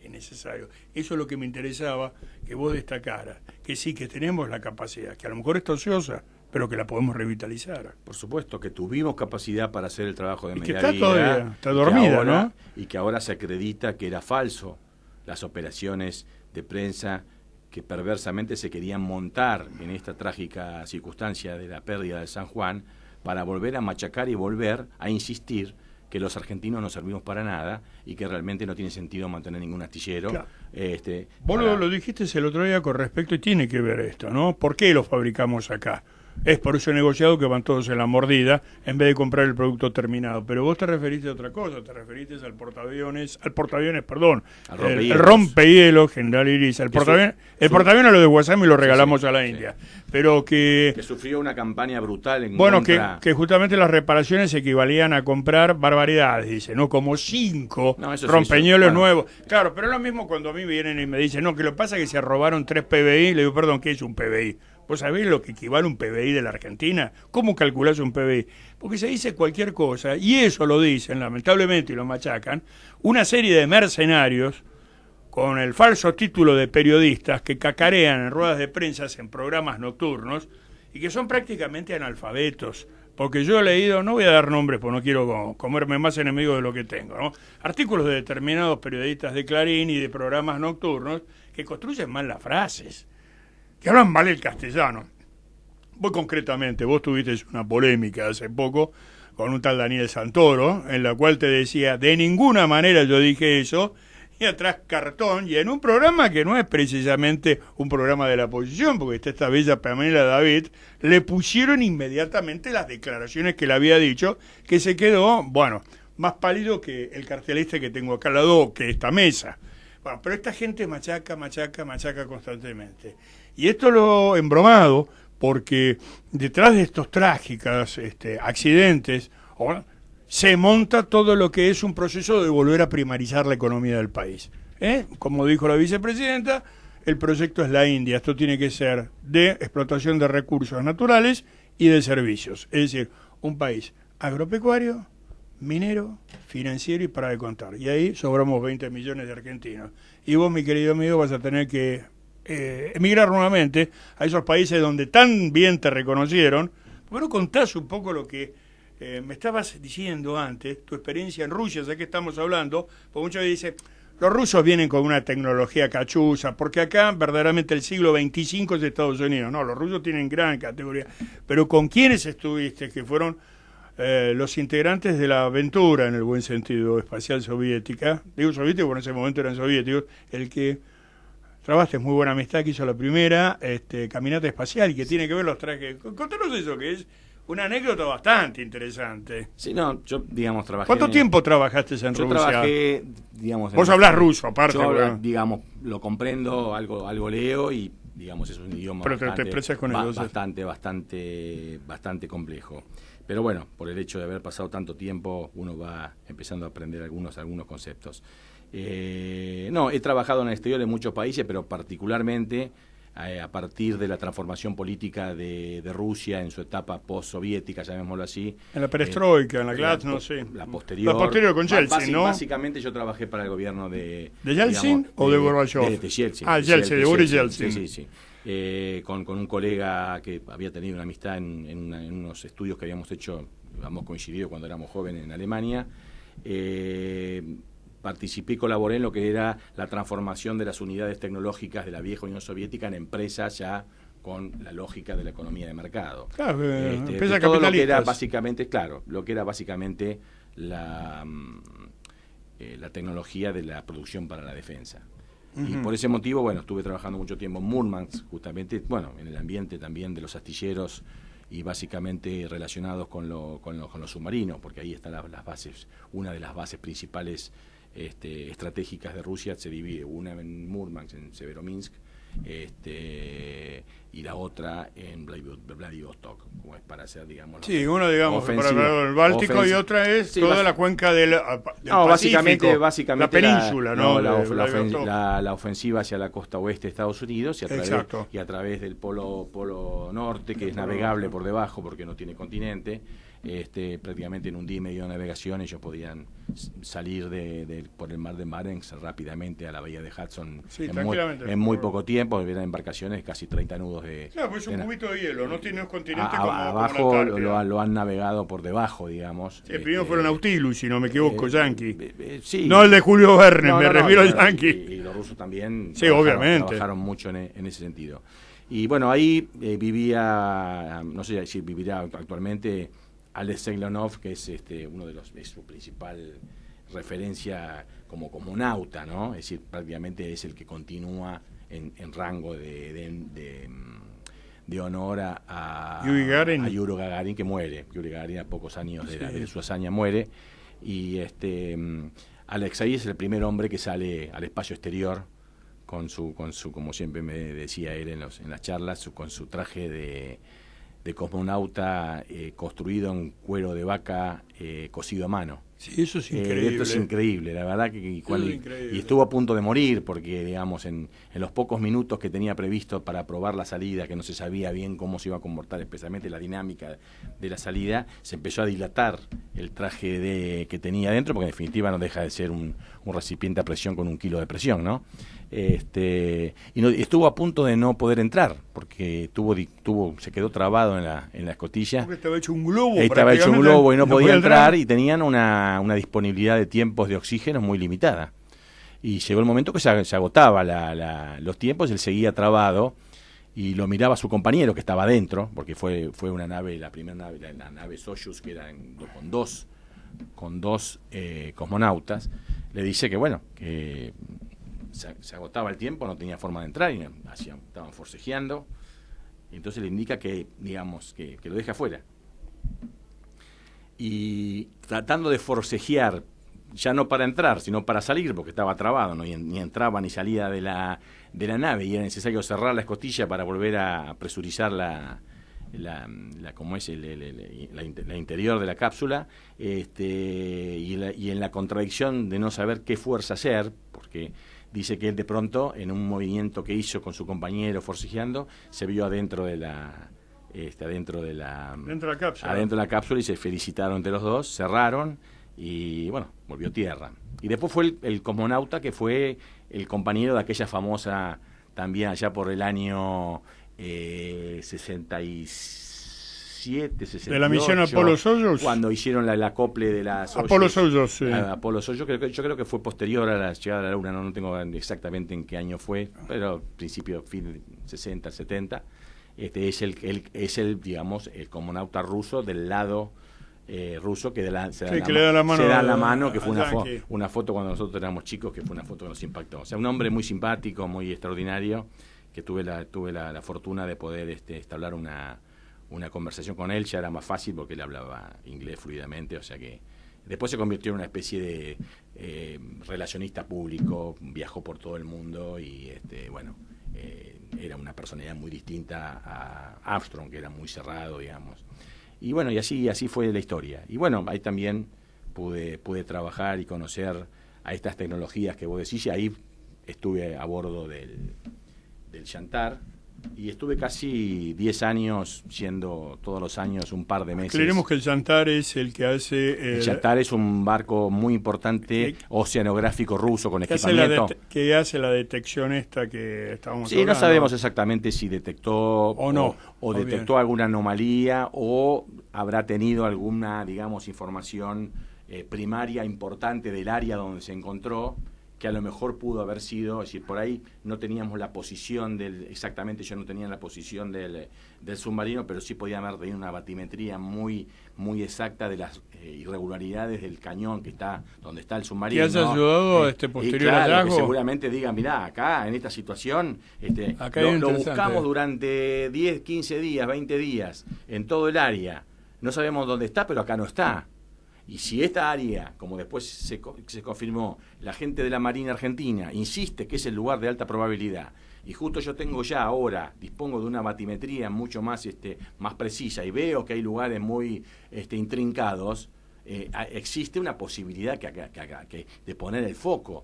innecesario. Eso es lo que me interesaba que vos destacaras, que sí, que tenemos la capacidad, que a lo mejor está ociosa, pero que la podemos revitalizar. Por supuesto, que tuvimos capacidad para hacer el trabajo de Y que media está vida, todavía, está dormida, ¿no? Y que ahora se acredita que era falso las operaciones de prensa que perversamente se querían montar en esta trágica circunstancia de la pérdida de San Juan para volver a machacar y volver a insistir que los argentinos no servimos para nada y que realmente no tiene sentido mantener ningún astillero. Claro. Vos Lo dijiste el otro día con respecto, y tiene que ver esto, ¿no? ¿Por qué lo fabricamos acá? Es por eso negociado que van todos en la mordida en vez de comprar el producto terminado. Pero vos te referiste a otra cosa, te referiste al portaaviones, el rompehielos, General Iris, el portaaviones lo de Guasami lo regalamos a la India. Pero que sufrió una campaña brutal en contra... que justamente las reparaciones equivalían a comprar barbaridades, dice, ¿no? Como 5 rompehielos nuevos. Claro, pero es lo mismo cuando a mí vienen y me dicen, no, que lo que pasa es que se robaron 3 PBI, le digo, perdón, ¿qué es un PBI? ¿Vos sabés lo que equivale a un PBI de la Argentina? ¿Cómo calculás un PBI? Porque se dice cualquier cosa, y eso lo dicen, lamentablemente, y lo machacan, una serie de mercenarios con el falso título de periodistas que cacarean en ruedas de prensa en programas nocturnos y que son prácticamente analfabetos. Porque yo he leído, no voy a dar nombres porque no quiero comerme más enemigos de lo que tengo, ¿no? Artículos de determinados periodistas de Clarín y de programas nocturnos que construyen mal las frases, que hablan mal el castellano. Vos concretamente, vos tuviste una polémica hace poco con un tal Daniel Santoro, en la cual te decía, de ninguna manera yo dije eso, y atrás cartón, y en un programa que no es precisamente un programa de la oposición, porque está esta bella Pamela David, le pusieron inmediatamente las declaraciones que le había dicho, que se quedó, bueno, más pálido que el cartelista que tengo acá al lado, que esta mesa. Bueno, pero esta gente machaca constantemente. Y esto lo he embromado porque detrás de estos trágicos accidentes se monta todo lo que es un proceso de volver a primarizar la economía del país. Como dijo la vicepresidenta, el proyecto es la India. Esto tiene que ser de explotación de recursos naturales y de servicios. Es decir, un país agropecuario, minero, financiero y para de contar. Y ahí sobramos 20 millones de argentinos. Y vos, mi querido amigo, vas a tener que emigrar nuevamente a esos países donde tan bien te reconocieron. Bueno, contás un poco lo que me estabas diciendo antes, tu experiencia en Rusia, ya que estamos hablando, porque muchos dicen, los rusos vienen con una tecnología cachuza, porque acá verdaderamente el siglo XXV es de Estados Unidos. No, los rusos tienen gran categoría. Pero ¿con quiénes estuviste? Que fueron los integrantes de la aventura, en el buen sentido, espacial soviética. Digo soviética porque en ese momento eran soviéticos. El que trabajaste, muy buena amistad, que hizo la primera caminata espacial y que tiene que ver los trajes. Contanos eso, que es una anécdota bastante interesante. Sí, no, yo, digamos, trabajé... ¿Cuánto tiempo trabajaste en Rusia? Yo trabajé, digamos... Vos hablás ruso, aparte. Yo, digamos, lo comprendo, algo leo y, digamos, es un idioma pero te expresas con bastante complejo. Pero bueno, por el hecho de haber pasado tanto tiempo, uno va empezando a aprender algunos conceptos. No, he trabajado en el exterior en muchos países, pero particularmente a partir de la transformación política de Rusia en su etapa post-soviética, llamémoslo así. En la perestroika, en la glasnost, sí. La posterior. La posterior con Yeltsin, ¿no? Básicamente yo trabajé para el gobierno de... ¿De Yeltsin o de Gorbachev? De Yeltsin. Ah, Yeltsin, de Boris Yeltsin. Sí. Con un colega que había tenido una amistad en unos estudios que habíamos hecho, habíamos coincidido cuando éramos jóvenes en Alemania. Participé y colaboré en lo que era la transformación de las unidades tecnológicas de la vieja Unión Soviética en empresas ya con la lógica de la economía de mercado. Claro, empresas todo lo que era básicamente, la tecnología de la producción para la defensa. Y por ese motivo, bueno, estuve trabajando mucho tiempo en Murmansk, justamente, bueno, en el ambiente también de los astilleros y básicamente relacionados con los submarinos, porque ahí están las bases, una de las bases principales estratégicas de Rusia se divide, una en Murmansk, en Severominsk, y la otra en Vladivostok, como es para hacer, digamos... Sí, una, digamos, para el Báltico y otra es toda la cuenca del Pacífico, básicamente la península, ¿no? La ofensiva hacia la costa oeste de Estados Unidos y a través del polo norte, que es navegable por debajo porque no tiene continente, prácticamente en un día y medio de navegación ellos podían salir por el mar de Barents rápidamente a la bahía de Hudson en muy poco tiempo. Eran embarcaciones casi 30 nudos de... Claro, pues es un cubito de hielo, no tiene un continente abajo como la lo han navegado por debajo, digamos. Sí, primero fueron Nautilus, si no me equivoco, Yankee. Sí. No el de Julio Verne, me refiero al Yankee. Y los rusos también sí, obviamente. Trabajaron mucho en ese sentido. Y bueno, ahí vivía, no sé si vivirá actualmente, Alex Seglonov, que es es su principal referencia como cosmonauta, ¿no? Es decir, prácticamente es el que continúa en rango de honor a Yuri Gagarin, que muere. Yuri Gagarin a pocos años de su hazaña muere. Y Alexei es el primer hombre que sale al espacio exterior con su como siempre me decía él en las charlas, con su traje de cosmonauta construido en cuero de vaca, cosido a mano. Sí, eso es increíble. Esto es increíble, la verdad que y estuvo a punto de morir porque, digamos, en los pocos minutos que tenía previsto para probar la salida, que no se sabía bien cómo se iba a comportar, especialmente la dinámica de la salida, se empezó a dilatar el traje que tenía dentro, porque en definitiva no deja de ser un recipiente a presión con 1 kilo de presión, ¿no? Estuvo a punto de no poder entrar porque se quedó trabado en la escotilla. Porque estaba hecho un globo. Estaba hecho un globo y no podía entrar, y tenían una disponibilidad de tiempos de oxígeno muy limitada. Y llegó el momento que se agotaba los tiempos, él seguía trabado y lo miraba su compañero que estaba adentro, porque fue una nave, la primera nave, la nave Soyuz, que era con dos cosmonautas. Le dice que bueno, que se agotaba el tiempo, no tenía forma de entrar y estaban forcejeando, y entonces le indica que, digamos, que lo deje afuera. Y tratando de forcejear, ya no para entrar, sino para salir, porque estaba trabado, ¿no? Ni entraba ni salía de la nave, y era necesario cerrar la escotilla para volver a presurizar la interior de la cápsula, y en la contradicción de no saber qué fuerza hacer, porque dice que él de pronto, en un movimiento que hizo con su compañero forcejeando, se vio adentro de la cápsula y se felicitaron entre los dos, cerraron y bueno, volvió a tierra. Y después fue el cosmonauta que fue el compañero de aquella famosa, también allá por el año 67, de la misión Apolo-Soyuz, cuando hicieron el acople de las Apolo-Soyuz, sí. Apolo-Soyuz, yo creo que fue posterior a la llegada a la Luna, no tengo exactamente en qué año fue, pero principio, fin 60, 70. Es el digamos, el cosmonauta ruso del lado ruso, que se da la mano, que fue una foto cuando nosotros éramos chicos, que fue una foto que nos impactó. O sea, un hombre muy simpático, muy extraordinario, que tuve la fortuna de poder establecer una conversación con él. Ya era más fácil porque él hablaba inglés fluidamente, o sea que después se convirtió en una especie de relacionista público, viajó por todo el mundo y era una personalidad muy distinta a Armstrong, que era muy cerrado, digamos. Y bueno, y así fue la historia. Y bueno, ahí también pude trabajar y conocer a estas tecnologías que vos decís, y ahí estuve a bordo del Yantar, y estuve casi 10 años, siendo todos los años un par de meses. Creemos que el Yantar es el que hace... El Yantar es un barco muy importante, oceanográfico ruso, con equipamiento. ¿Qué hace la detección esta que estábamos hablando? Sí, no sabemos exactamente si detectó o no, o detectó bien alguna anomalía, o habrá tenido alguna, digamos, información primaria importante del área donde se encontró, que a lo mejor pudo haber sido, es decir, por ahí no teníamos la posición exactamente, yo no tenía la posición del submarino, pero sí podía haber tenido una batimetría muy exacta de las irregularidades del cañón que está donde está el submarino. ¿Qué has ayudado a este posterior hallazgo? Que seguramente digan, mirá, acá en esta situación lo buscamos durante 10, 15 días, 20 días en todo el área, no sabemos dónde está, pero acá no está. Y si esta área, como después se confirmó, la gente de la Marina Argentina insiste que es el lugar de alta probabilidad, y justo yo dispongo de una batimetría mucho más precisa, y veo que hay lugares muy intrincados, existe una posibilidad de poner el foco.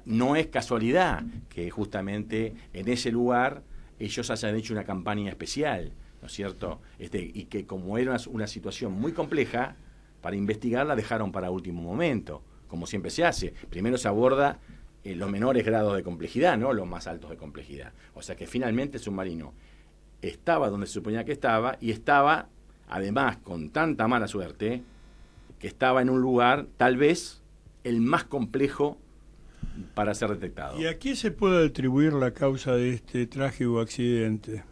No es casualidad que justamente en ese lugar ellos hayan hecho una campaña especial, ¿no es cierto? Y que como era una situación muy compleja, para investigar la dejaron para último momento, como siempre se hace. Primero se aborda los menores grados de complejidad, no los más altos de complejidad. O sea que finalmente el submarino estaba donde se suponía que estaba, y estaba, además, con tanta mala suerte, que estaba en un lugar, tal vez, el más complejo para ser detectado. ¿Y a quién se puede atribuir la causa de este trágico accidente?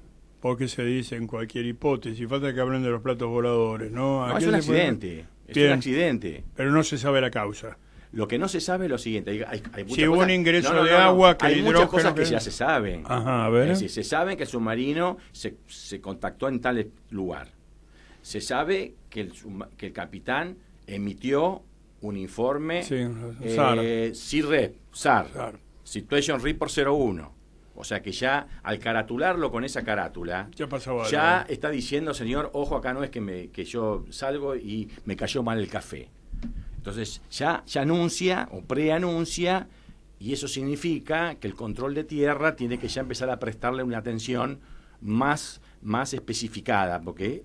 Porque se dice en cualquier hipótesis, falta que hablen de los platos voladores, ¿no? No, es un accidente, es un accidente. Pero no se sabe la causa. Lo que no se sabe es lo siguiente, hay muchas si hubo cosas, un ingreso de agua, que hay muchas cosas que que ya se saben. Ajá, a ver. Es decir, se sabe que el submarino se contactó en tal lugar. Se sabe que el capitán emitió un informe SAR, Situation Report 01. O sea que ya al caratularlo con esa carátula, ya está diciendo, señor, ojo, acá no es que yo salgo y me cayó mal el café. Entonces ya anuncia o preanuncia, y eso significa que el control de tierra tiene que ya empezar a prestarle una atención más especificada, porque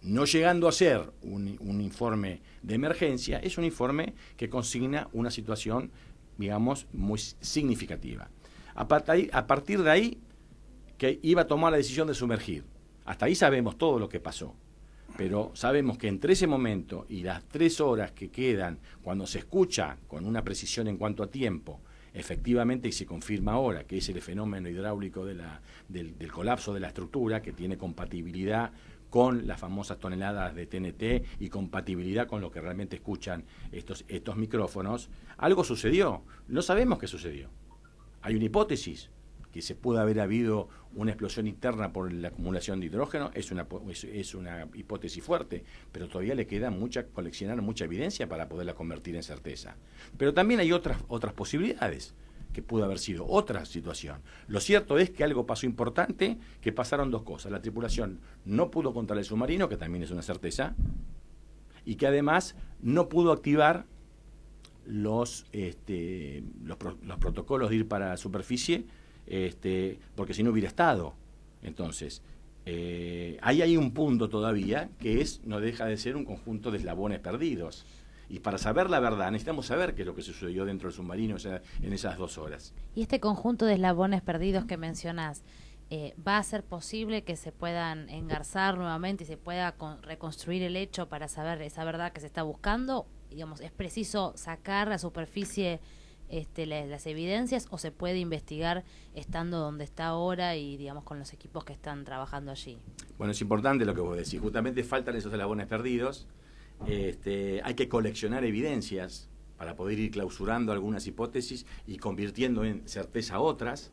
no llegando a ser un informe de emergencia, es un informe que consigna una situación, digamos, muy significativa. A partir de ahí, que iba a tomar la decisión de sumergir. Hasta ahí sabemos todo lo que pasó. Pero sabemos que entre ese momento y las 3 horas que quedan, cuando se escucha con una precisión en cuanto a tiempo, efectivamente, y se confirma ahora que es el fenómeno hidráulico del colapso de la estructura, que tiene compatibilidad con las famosas toneladas de TNT y compatibilidad con lo que realmente escuchan estos micrófonos, algo sucedió. No sabemos qué sucedió. Hay una hipótesis, que se pudo haber habido una explosión interna por la acumulación de hidrógeno, es una hipótesis fuerte, pero todavía le queda coleccionar mucha evidencia para poderla convertir en certeza. Pero también hay otras posibilidades, que pudo haber sido otra situación. Lo cierto es que algo pasó importante, que pasaron 2 cosas. La tripulación no pudo controlar el submarino, que también es una certeza, y que además no pudo activar los protocolos de ir para la superficie, porque si no hubiera estado. Entonces, ahí hay un punto todavía que no deja de ser un conjunto de eslabones perdidos. Y para saber la verdad, necesitamos saber qué es lo que sucedió dentro del submarino en esas 2 horas. Y este conjunto de eslabones perdidos que mencionás, ¿va a ser posible que se puedan engarzar nuevamente y se pueda reconstruir el hecho para saber esa verdad que se está buscando? Digamos, ¿es preciso sacar a la superficie las evidencias, o se puede investigar estando donde está ahora y, digamos, con los equipos que están trabajando allí? Bueno, es importante lo que vos decís. Justamente faltan esos eslabones perdidos. Hay que coleccionar evidencias para poder ir clausurando algunas hipótesis y convirtiendo en certeza otras.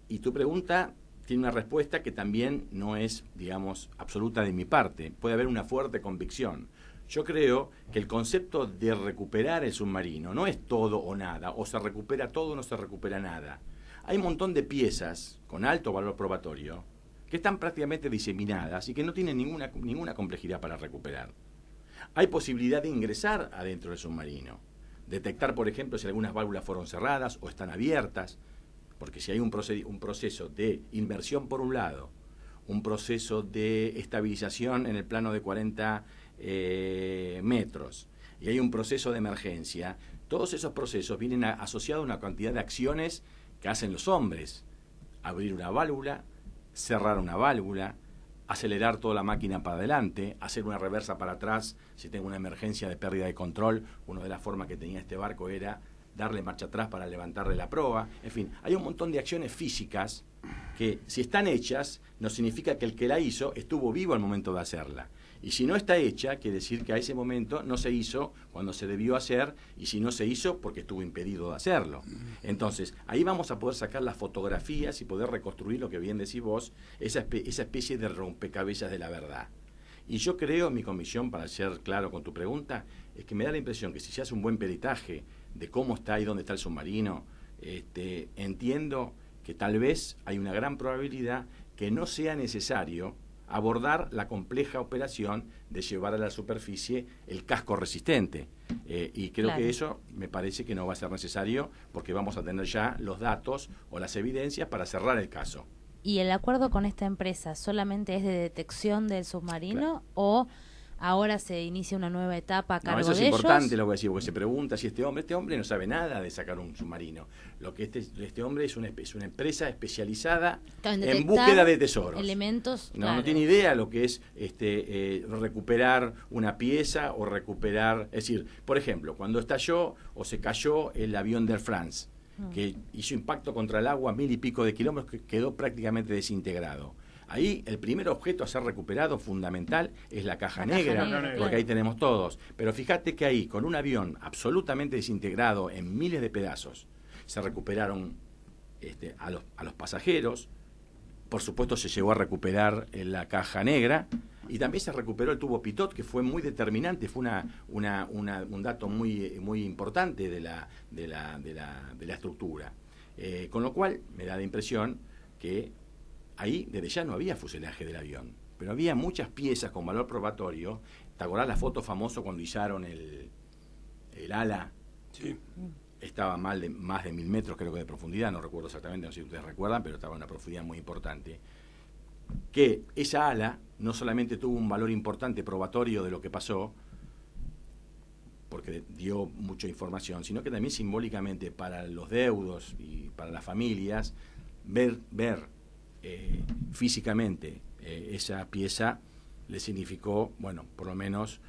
Y tu pregunta tiene una respuesta que también no es, digamos, absoluta de mi parte. Puede haber una fuerte convicción. Yo creo que el concepto de recuperar el submarino no es todo o nada, o se recupera todo o no se recupera nada. Hay un montón de piezas con alto valor probatorio que están prácticamente diseminadas y que no tienen ninguna complejidad para recuperar. Hay posibilidad de ingresar adentro del submarino, detectar, por ejemplo, si algunas válvulas fueron cerradas o están abiertas, porque si hay un proceso de inmersión por un lado, un proceso de estabilización en el plano de 40 metros, y hay un proceso de emergencia, todos esos procesos vienen asociados a una cantidad de acciones que hacen los hombres: abrir una válvula, cerrar una válvula, acelerar toda la máquina para adelante, hacer una reversa para atrás si tengo una emergencia de pérdida de control. Una de las formas que tenía este barco era darle marcha atrás para levantarle la proa. En fin, hay un montón de acciones físicas que, si están hechas, no significa que el que la hizo estuvo vivo al momento de hacerla. Y si no está hecha, quiere decir que a ese momento no se hizo cuando se debió hacer, y si no se hizo, porque estuvo impedido de hacerlo. Entonces, ahí vamos a poder sacar las fotografías y poder reconstruir, lo que bien decís vos, esa especie de rompecabezas de la verdad. Y yo creo, mi comisión, para ser claro con tu pregunta, es que me da la impresión que si se hace un buen peritaje de cómo está y dónde está el submarino, entiendo que tal vez hay una gran probabilidad que no sea necesario abordar la compleja operación de llevar a la superficie el casco resistente. Y creo que eso me parece que no va a ser necesario, porque vamos a tener ya los datos o las evidencias para cerrar el caso. ¿Y el acuerdo con esta empresa solamente es de detección del submarino Claro. o ahora se inicia una nueva etapa a cargo No, eso es de importante ellos? lo que voy a decir, porque se pregunta si este hombre no sabe nada de sacar un submarino. Lo que este hombre es una empresa especializada Claro, en detectar búsqueda de tesoros. elementos, No, claro. no tiene idea lo que es recuperar una pieza o recuperar, es decir, por ejemplo, cuando estalló o se cayó el avión de Air France, que hizo impacto contra el agua 1000 y pico de kilómetros, que quedó prácticamente desintegrado. Ahí el primer objeto a ser recuperado fundamental es la caja La caja negra, negra, porque claro. ahí tenemos todos. Pero fíjate que ahí, con un avión absolutamente desintegrado en miles de pedazos, se recuperaron a los pasajeros. Por supuesto se llegó a recuperar la caja negra y también se recuperó el tubo pitot, que fue muy determinante, fue un dato muy importante de la estructura. Con lo cual me da la impresión que ahí desde ya no había fuselaje del avión, pero había muchas piezas con valor probatorio. ¿Te acordás la foto famosa cuando izaron el ala? Sí. Estaba más de 1000 metros, creo que de profundidad, no recuerdo exactamente, no sé si ustedes recuerdan, pero estaba a una profundidad muy importante. Que esa ala no solamente tuvo un valor importante probatorio de lo que pasó, porque dio mucha información, sino que también simbólicamente para los deudos y para las familias, ver físicamente esa pieza le significó, bueno, por lo menos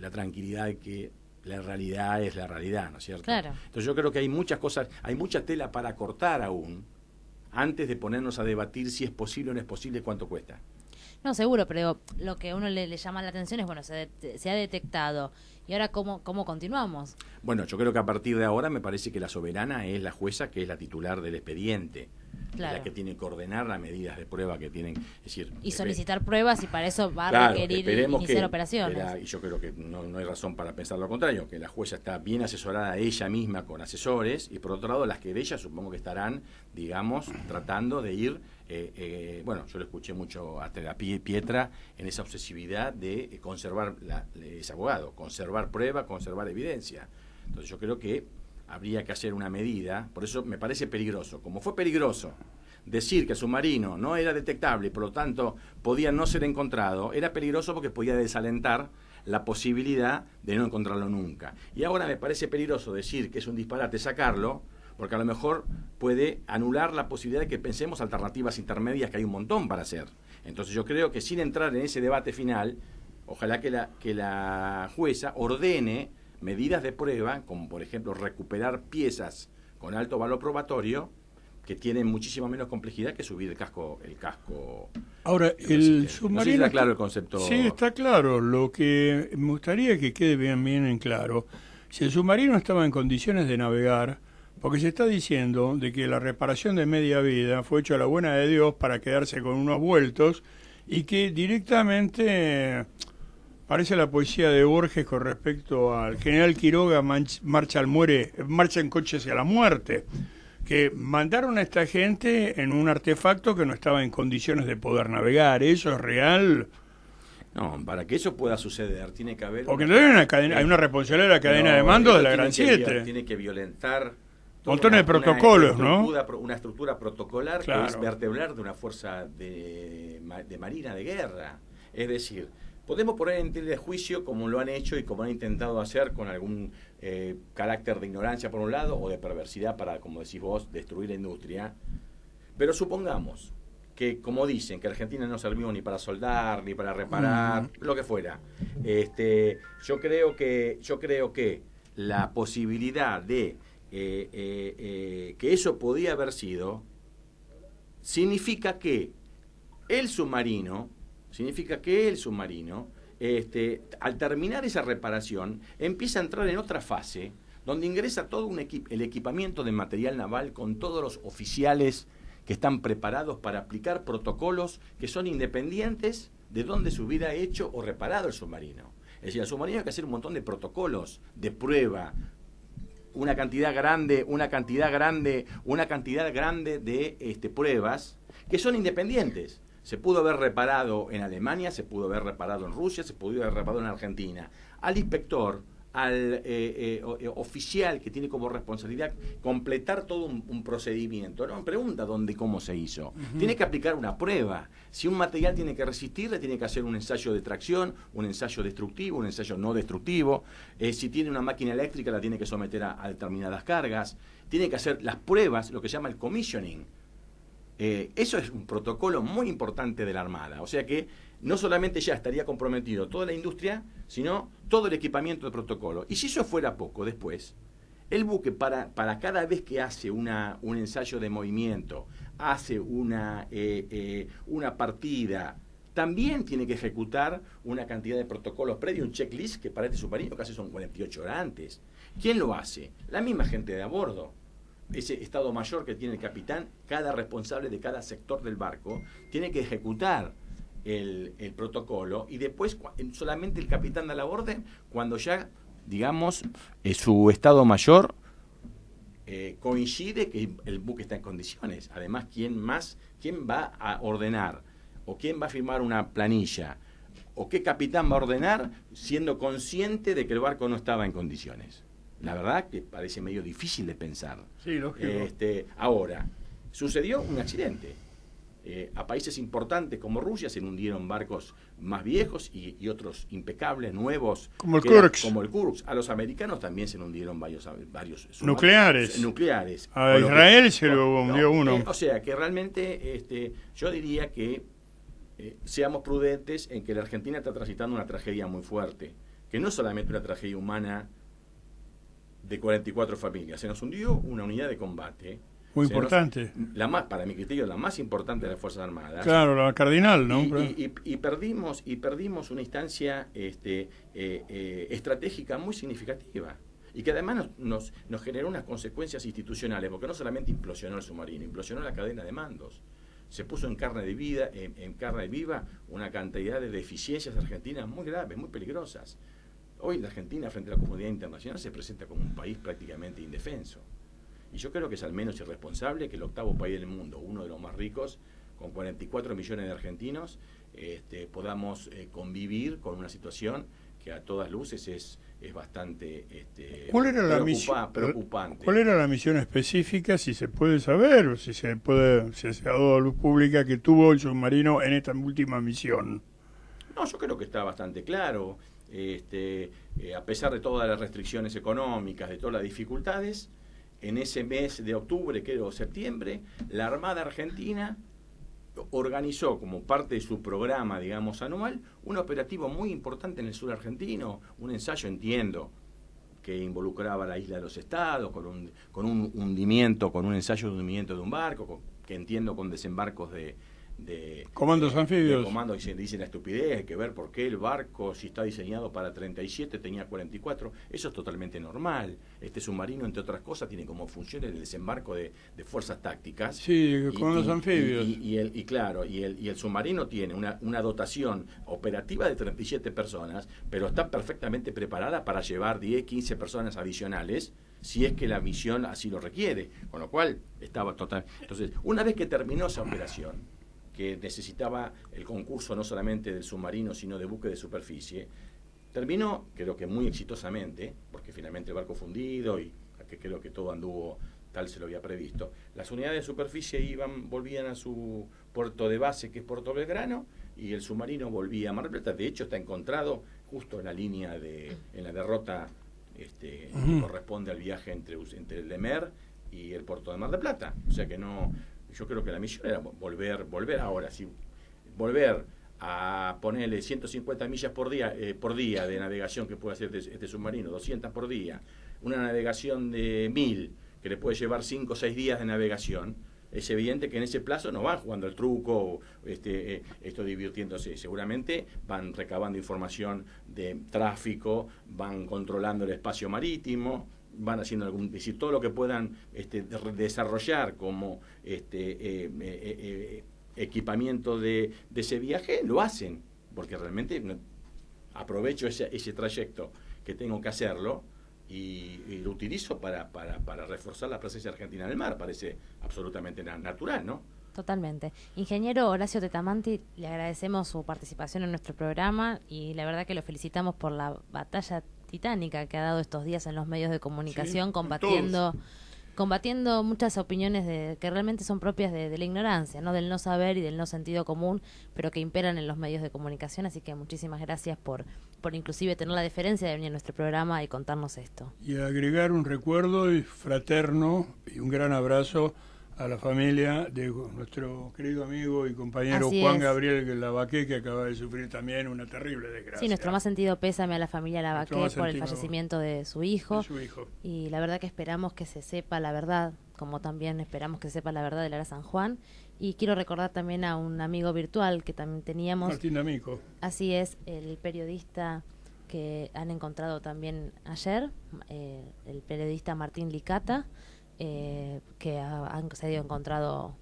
la tranquilidad de que la realidad es la realidad, ¿no es cierto? Claro. Entonces yo creo que hay muchas cosas, hay mucha tela para cortar aún, antes de ponernos a debatir si es posible o no es posible, cuánto cuesta. No, seguro, pero lo que a uno le llama la atención es, bueno, se ha detectado. ¿Y ahora cómo continuamos? Bueno, yo creo que a partir de ahora me parece que la soberana es la jueza, que es la titular del expediente. Claro. La que tiene que ordenar las medidas de prueba que tienen, es decir, Y solicitar pruebas, y para eso va a claro, requerir esperemos iniciar que operaciones. y yo creo que no hay razón para pensar lo contrario, que la jueza está bien asesorada ella misma con asesores, y por otro lado las querellas supongo que estarán, digamos, tratando de ir, bueno, yo lo escuché mucho a Pietra en esa obsesividad de conservar, es abogado, conservar prueba, conservar evidencia. Entonces yo creo que habría que hacer una medida, por eso me parece peligroso. Como fue peligroso decir que el submarino no era detectable y por lo tanto podía no ser encontrado, era peligroso porque podía desalentar la posibilidad de no encontrarlo nunca. Y ahora me parece peligroso decir que es un disparate sacarlo, porque a lo mejor puede anular la posibilidad de que pensemos alternativas intermedias, que hay un montón para hacer. Entonces yo creo que sin entrar en ese debate final, ojalá que la jueza ordene medidas de prueba, como por ejemplo recuperar piezas con alto valor probatorio, que tienen muchísima menos complejidad que subir el casco. Ahora, el submarino... No sé si está claro el concepto. Sí, está claro. Lo que me gustaría que quede bien en claro, si el submarino estaba en condiciones de navegar, porque se está diciendo de que la reparación de media vida fue hecha a la buena de Dios para quedarse con unos vueltos, y que directamente... Parece la poesía de Borges con respecto al general Quiroga, marcha en coche hacia la muerte, que mandaron a esta gente en un artefacto que no estaba en condiciones de poder navegar. ¿Eso es real? No, para que eso pueda suceder tiene que haber... Porque hay una responsabilidad de la cadena de mando de la Gran 7. Tiene que violentar... Montones de protocolos, una estructura protocolar, claro, que es vertebrar de una fuerza de marina de guerra. Es decir... Podemos poner en tela de juicio, como lo han hecho y como han intentado hacer, con algún carácter de ignorancia por un lado o de perversidad para, como decís vos, destruir la industria. Pero supongamos que, como dicen, que Argentina no sirvió ni para soldar, ni para reparar, lo que fuera. Yo creo que la posibilidad de que eso podía haber sido, significa que el submarino, al terminar esa reparación, empieza a entrar en otra fase, donde ingresa todo el equipamiento de material naval con todos los oficiales que están preparados para aplicar protocolos que son independientes de dónde se hubiera hecho o reparado el submarino. Es decir, al submarino hay que hacer un montón de protocolos de prueba, una cantidad grande de pruebas que son independientes. Se pudo haber reparado en Alemania, se pudo haber reparado en Rusia, se pudo haber reparado en Argentina. Al inspector, al oficial que tiene como responsabilidad completar todo un procedimiento. No pregunta dónde y cómo se hizo. Tiene que aplicar una prueba. Si un material tiene que resistir, le tiene que hacer un ensayo de tracción, un ensayo destructivo, un ensayo no destructivo. Si tiene una máquina eléctrica, la tiene que someter a determinadas cargas. Tiene que hacer las pruebas, lo que se llama el commissioning. Eso es un protocolo muy importante de la Armada. O sea que no solamente ya estaría comprometido toda la industria, sino todo el equipamiento de protocolo. Y si eso fuera poco, después, el buque para cada vez que hace un ensayo de movimiento, hace una partida, también tiene que ejecutar una cantidad de protocolos previos, un checklist que para este submarino casi son 48 horas antes. ¿Quién lo hace? La misma gente de a bordo. Ese estado mayor que tiene el capitán, cada responsable de cada sector del barco, tiene que ejecutar el protocolo, y después solamente el capitán da la orden cuando ya, digamos, su estado mayor coincide que el buque está en condiciones. Además, ¿quién va a ordenar o quién va a firmar una planilla o qué capitán va a ordenar siendo consciente de que el barco no estaba en condiciones? La verdad que parece medio difícil de pensar. Sí, lógico. Ahora, sucedió un accidente. A países importantes como Rusia se le hundieron barcos más viejos y otros impecables, nuevos. Como el Kursk. Como el Kursk. A los americanos también se le hundieron varios nucleares. A Israel se lo hundió uno. O sea que realmente yo diría que seamos prudentes en que la Argentina está transitando una tragedia muy fuerte, que no es solamente una tragedia humana de 44 familias. Se nos hundió una unidad de combate. Muy importante. Para mi criterio, la más importante de las Fuerzas Armadas. Claro, la cardinal, ¿no? Y perdimos una instancia estratégica muy significativa. Y que además nos generó unas consecuencias institucionales, porque no solamente implosionó el submarino, implosionó la cadena de mandos. Se puso en carne viva una cantidad de deficiencias argentinas muy graves, muy peligrosas. Hoy la Argentina, frente a la comunidad internacional, se presenta como un país prácticamente indefenso. Y yo creo que es al menos irresponsable que el octavo país del mundo, uno de los más ricos, con 44 millones de argentinos, podamos convivir con una situación que a todas luces es bastante preocupante. ¿Cuál era la misión específica, si se puede saber, o si se ha dado a luz pública, que tuvo el submarino en esta última misión? No, yo creo que está bastante claro. A pesar de todas las restricciones económicas, de todas las dificultades, en ese mes de octubre, creo, septiembre, la Armada Argentina organizó como parte de su programa, digamos, anual, un operativo muy importante en el sur argentino, un ensayo, entiendo, que involucraba la isla de los Estados, con un ensayo de hundimiento de un barco, que entiendo con desembarcos de comandos anfibios. Comandos, y se dice la estupidez, hay que ver por qué el barco, si está diseñado para 37, tenía 44. Eso es totalmente normal. Este submarino, entre otras cosas, tiene como función el desembarco de fuerzas tácticas. Sí, comandos anfibios. Y el submarino tiene una dotación operativa de 37 personas, pero está perfectamente preparada para llevar 10, 15 personas adicionales, si es que la misión así lo requiere. Con lo cual, estaba total. Entonces, una vez que terminó esa operación, que necesitaba el concurso no solamente del submarino, sino de buque de superficie, terminó, creo que muy exitosamente, porque finalmente el barco fundido y que creo que todo anduvo tal se lo había previsto. Las unidades de superficie volvían a su puerto de base, que es Puerto Belgrano, y el submarino volvía a Mar del Plata. De hecho, está encontrado justo en la línea en la derrota que corresponde al viaje entre el Lemer y el puerto de Mar del Plata. O sea que no. Yo creo que la misión era volver ahora, sí, volver a ponerle 150 millas por día de navegación que puede hacer este submarino, 200 por día, una navegación de 1000 que le puede llevar 5 o 6 días de navegación. Es evidente que en ese plazo no van jugando el truco, esto divirtiéndose. Seguramente van recabando información de tráfico, van controlando el espacio marítimo, van haciendo todo lo que puedan desarrollar como equipamiento de ese viaje, lo hacen, porque realmente aprovecho ese trayecto que tengo que hacerlo y lo utilizo para reforzar la presencia argentina en el mar. Parece absolutamente natural, ¿no? Totalmente. Ingeniero Horacio Tetamanti, le agradecemos su participación en nuestro programa y la verdad que lo felicitamos por la batalla titánica que ha dado estos días en los medios de comunicación, Sí, combatiendo muchas opiniones que realmente son propias de la ignorancia, ¿no? Del no saber y del no sentido común, pero que imperan en los medios de comunicación. Así que muchísimas gracias por inclusive tener la deferencia de venir a nuestro programa y contarnos esto. Y agregar un recuerdo fraterno y un gran abrazo a la familia de nuestro querido amigo y compañero Así Juan es. Gabriel Lavaqué, que acaba de sufrir también una terrible desgracia. Sí, nuestro más sentido pésame a la familia Lavaqué Nuestro más por el sentido fallecimiento de su hijo. de su hijo. Y la verdad que esperamos que se sepa la verdad, como también esperamos que se sepa la verdad de Lara San Juan. Y quiero recordar también a un amigo virtual que también teníamos. Martín D'Amico. Así es, el periodista que han encontrado también ayer, el periodista Martín Licata, que se ha encontrado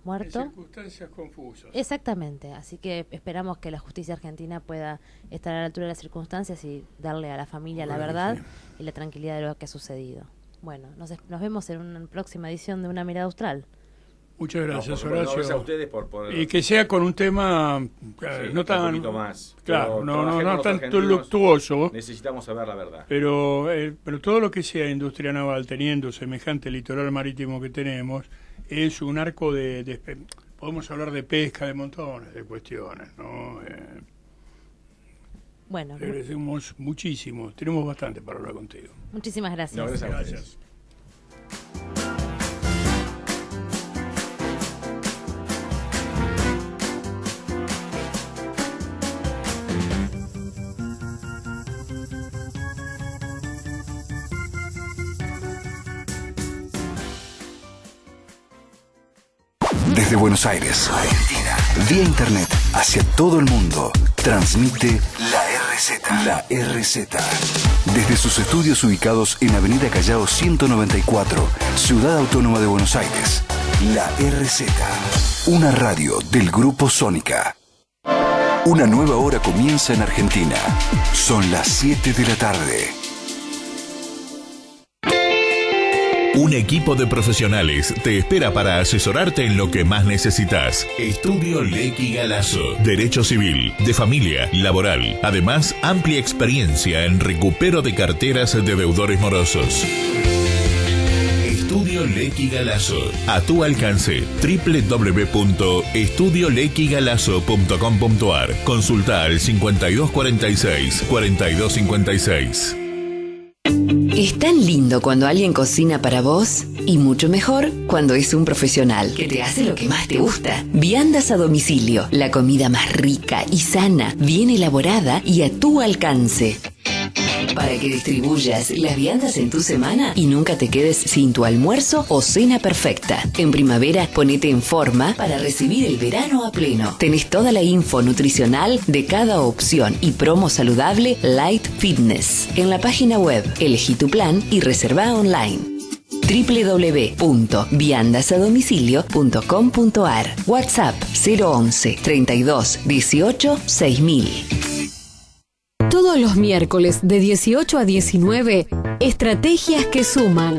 muerto. En circunstancias confusas. Exactamente, así que esperamos que la justicia argentina pueda estar a la altura de las circunstancias y darle a la familia la Ojalá que verdad sí. y la tranquilidad de lo que ha sucedido. Bueno, nos vemos en una próxima edición de Una Mirada Austral. Muchas gracias, por supuesto, Horacio. gracias a ustedes por Y que sea con un tema sí, no un tan poquito más. claro, Pero no trabajemos los tan argentinos, luctuoso, necesitamos saber la verdad. pero todo lo que sea industria naval, teniendo semejante litoral marítimo que tenemos, es un arco podemos hablar de pesca, de montones de cuestiones, ¿no? Bueno, Te agradecemos muchísimo, tenemos bastante para hablar contigo. muchísimas gracias. No, gracias a ustedes. Gracias. Desde Buenos Aires, Argentina, vía internet hacia todo el mundo, transmite la RZ. La RZ. Desde sus estudios ubicados en Avenida Callao 194, Ciudad Autónoma de Buenos Aires. La RZ. Una radio del Grupo Sónica. Una nueva hora comienza en Argentina. Son las 7 de la tarde. Un equipo de profesionales te espera para asesorarte en lo que más necesitas. Estudio Lecky Galazo. Derecho civil, de familia, laboral. Además, amplia experiencia en recupero de carteras de deudores morosos. Estudio Lecky Galazo. A tu alcance. www.estudiolequigalazo.com.ar. Consulta al 5246-4256. Es tan lindo cuando alguien cocina para vos y mucho mejor cuando es un profesional que te hace lo que más te gusta. Viandas a domicilio, la comida más rica y sana, bien elaborada y a tu alcance. Para que distribuyas las viandas en tu semana y nunca te quedes sin tu almuerzo o cena perfecta. En primavera, ponete en forma para recibir el verano a pleno. Tenés toda la info nutricional de cada opción y promo saludable Light Fitness. En la página web, elegí tu plan y reserva online. www.viandasadomicilio.com.ar. WhatsApp 011 32 18 6000. Todos los miércoles de 18 a 19, Estrategias que Suman.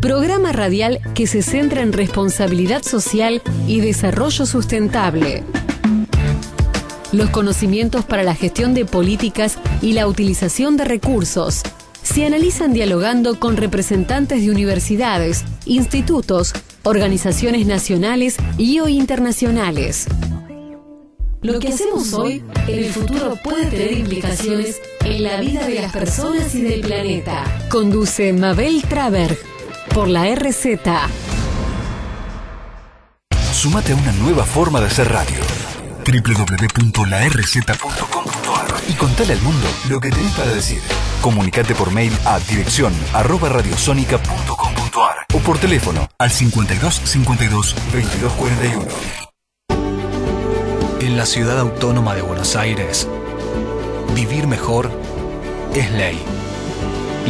Programa radial que se centra en responsabilidad social y desarrollo sustentable. Los conocimientos para la gestión de políticas y la utilización de recursos se analizan dialogando con representantes de universidades, institutos, organizaciones nacionales y o internacionales. Lo que hacemos hoy, en el futuro puede tener implicaciones en la vida de las personas y del planeta. Conduce Mabel Traberg por la RZ. Sumate a una nueva forma de hacer radio. www.larz.com.ar y contale al mundo lo que tenés para decir. Comunicate por mail a dirección@radiosonica.com.ar o por teléfono al 52 52 22 41. En la Ciudad Autónoma de Buenos Aires, vivir mejor es ley.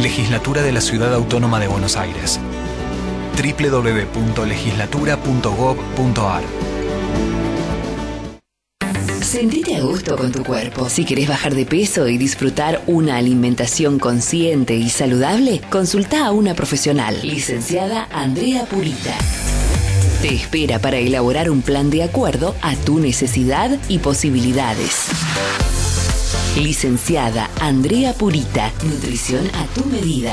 Legislatura de la Ciudad Autónoma de Buenos Aires. www.legislatura.gov.ar. Sentite a gusto con tu cuerpo. Si querés bajar de peso y disfrutar una alimentación consciente y saludable, consulta a una profesional, licenciada Andrea Purita. Te espera para elaborar un plan de acuerdo a tu necesidad y posibilidades. Licenciada Andrea Purita, nutrición a tu medida.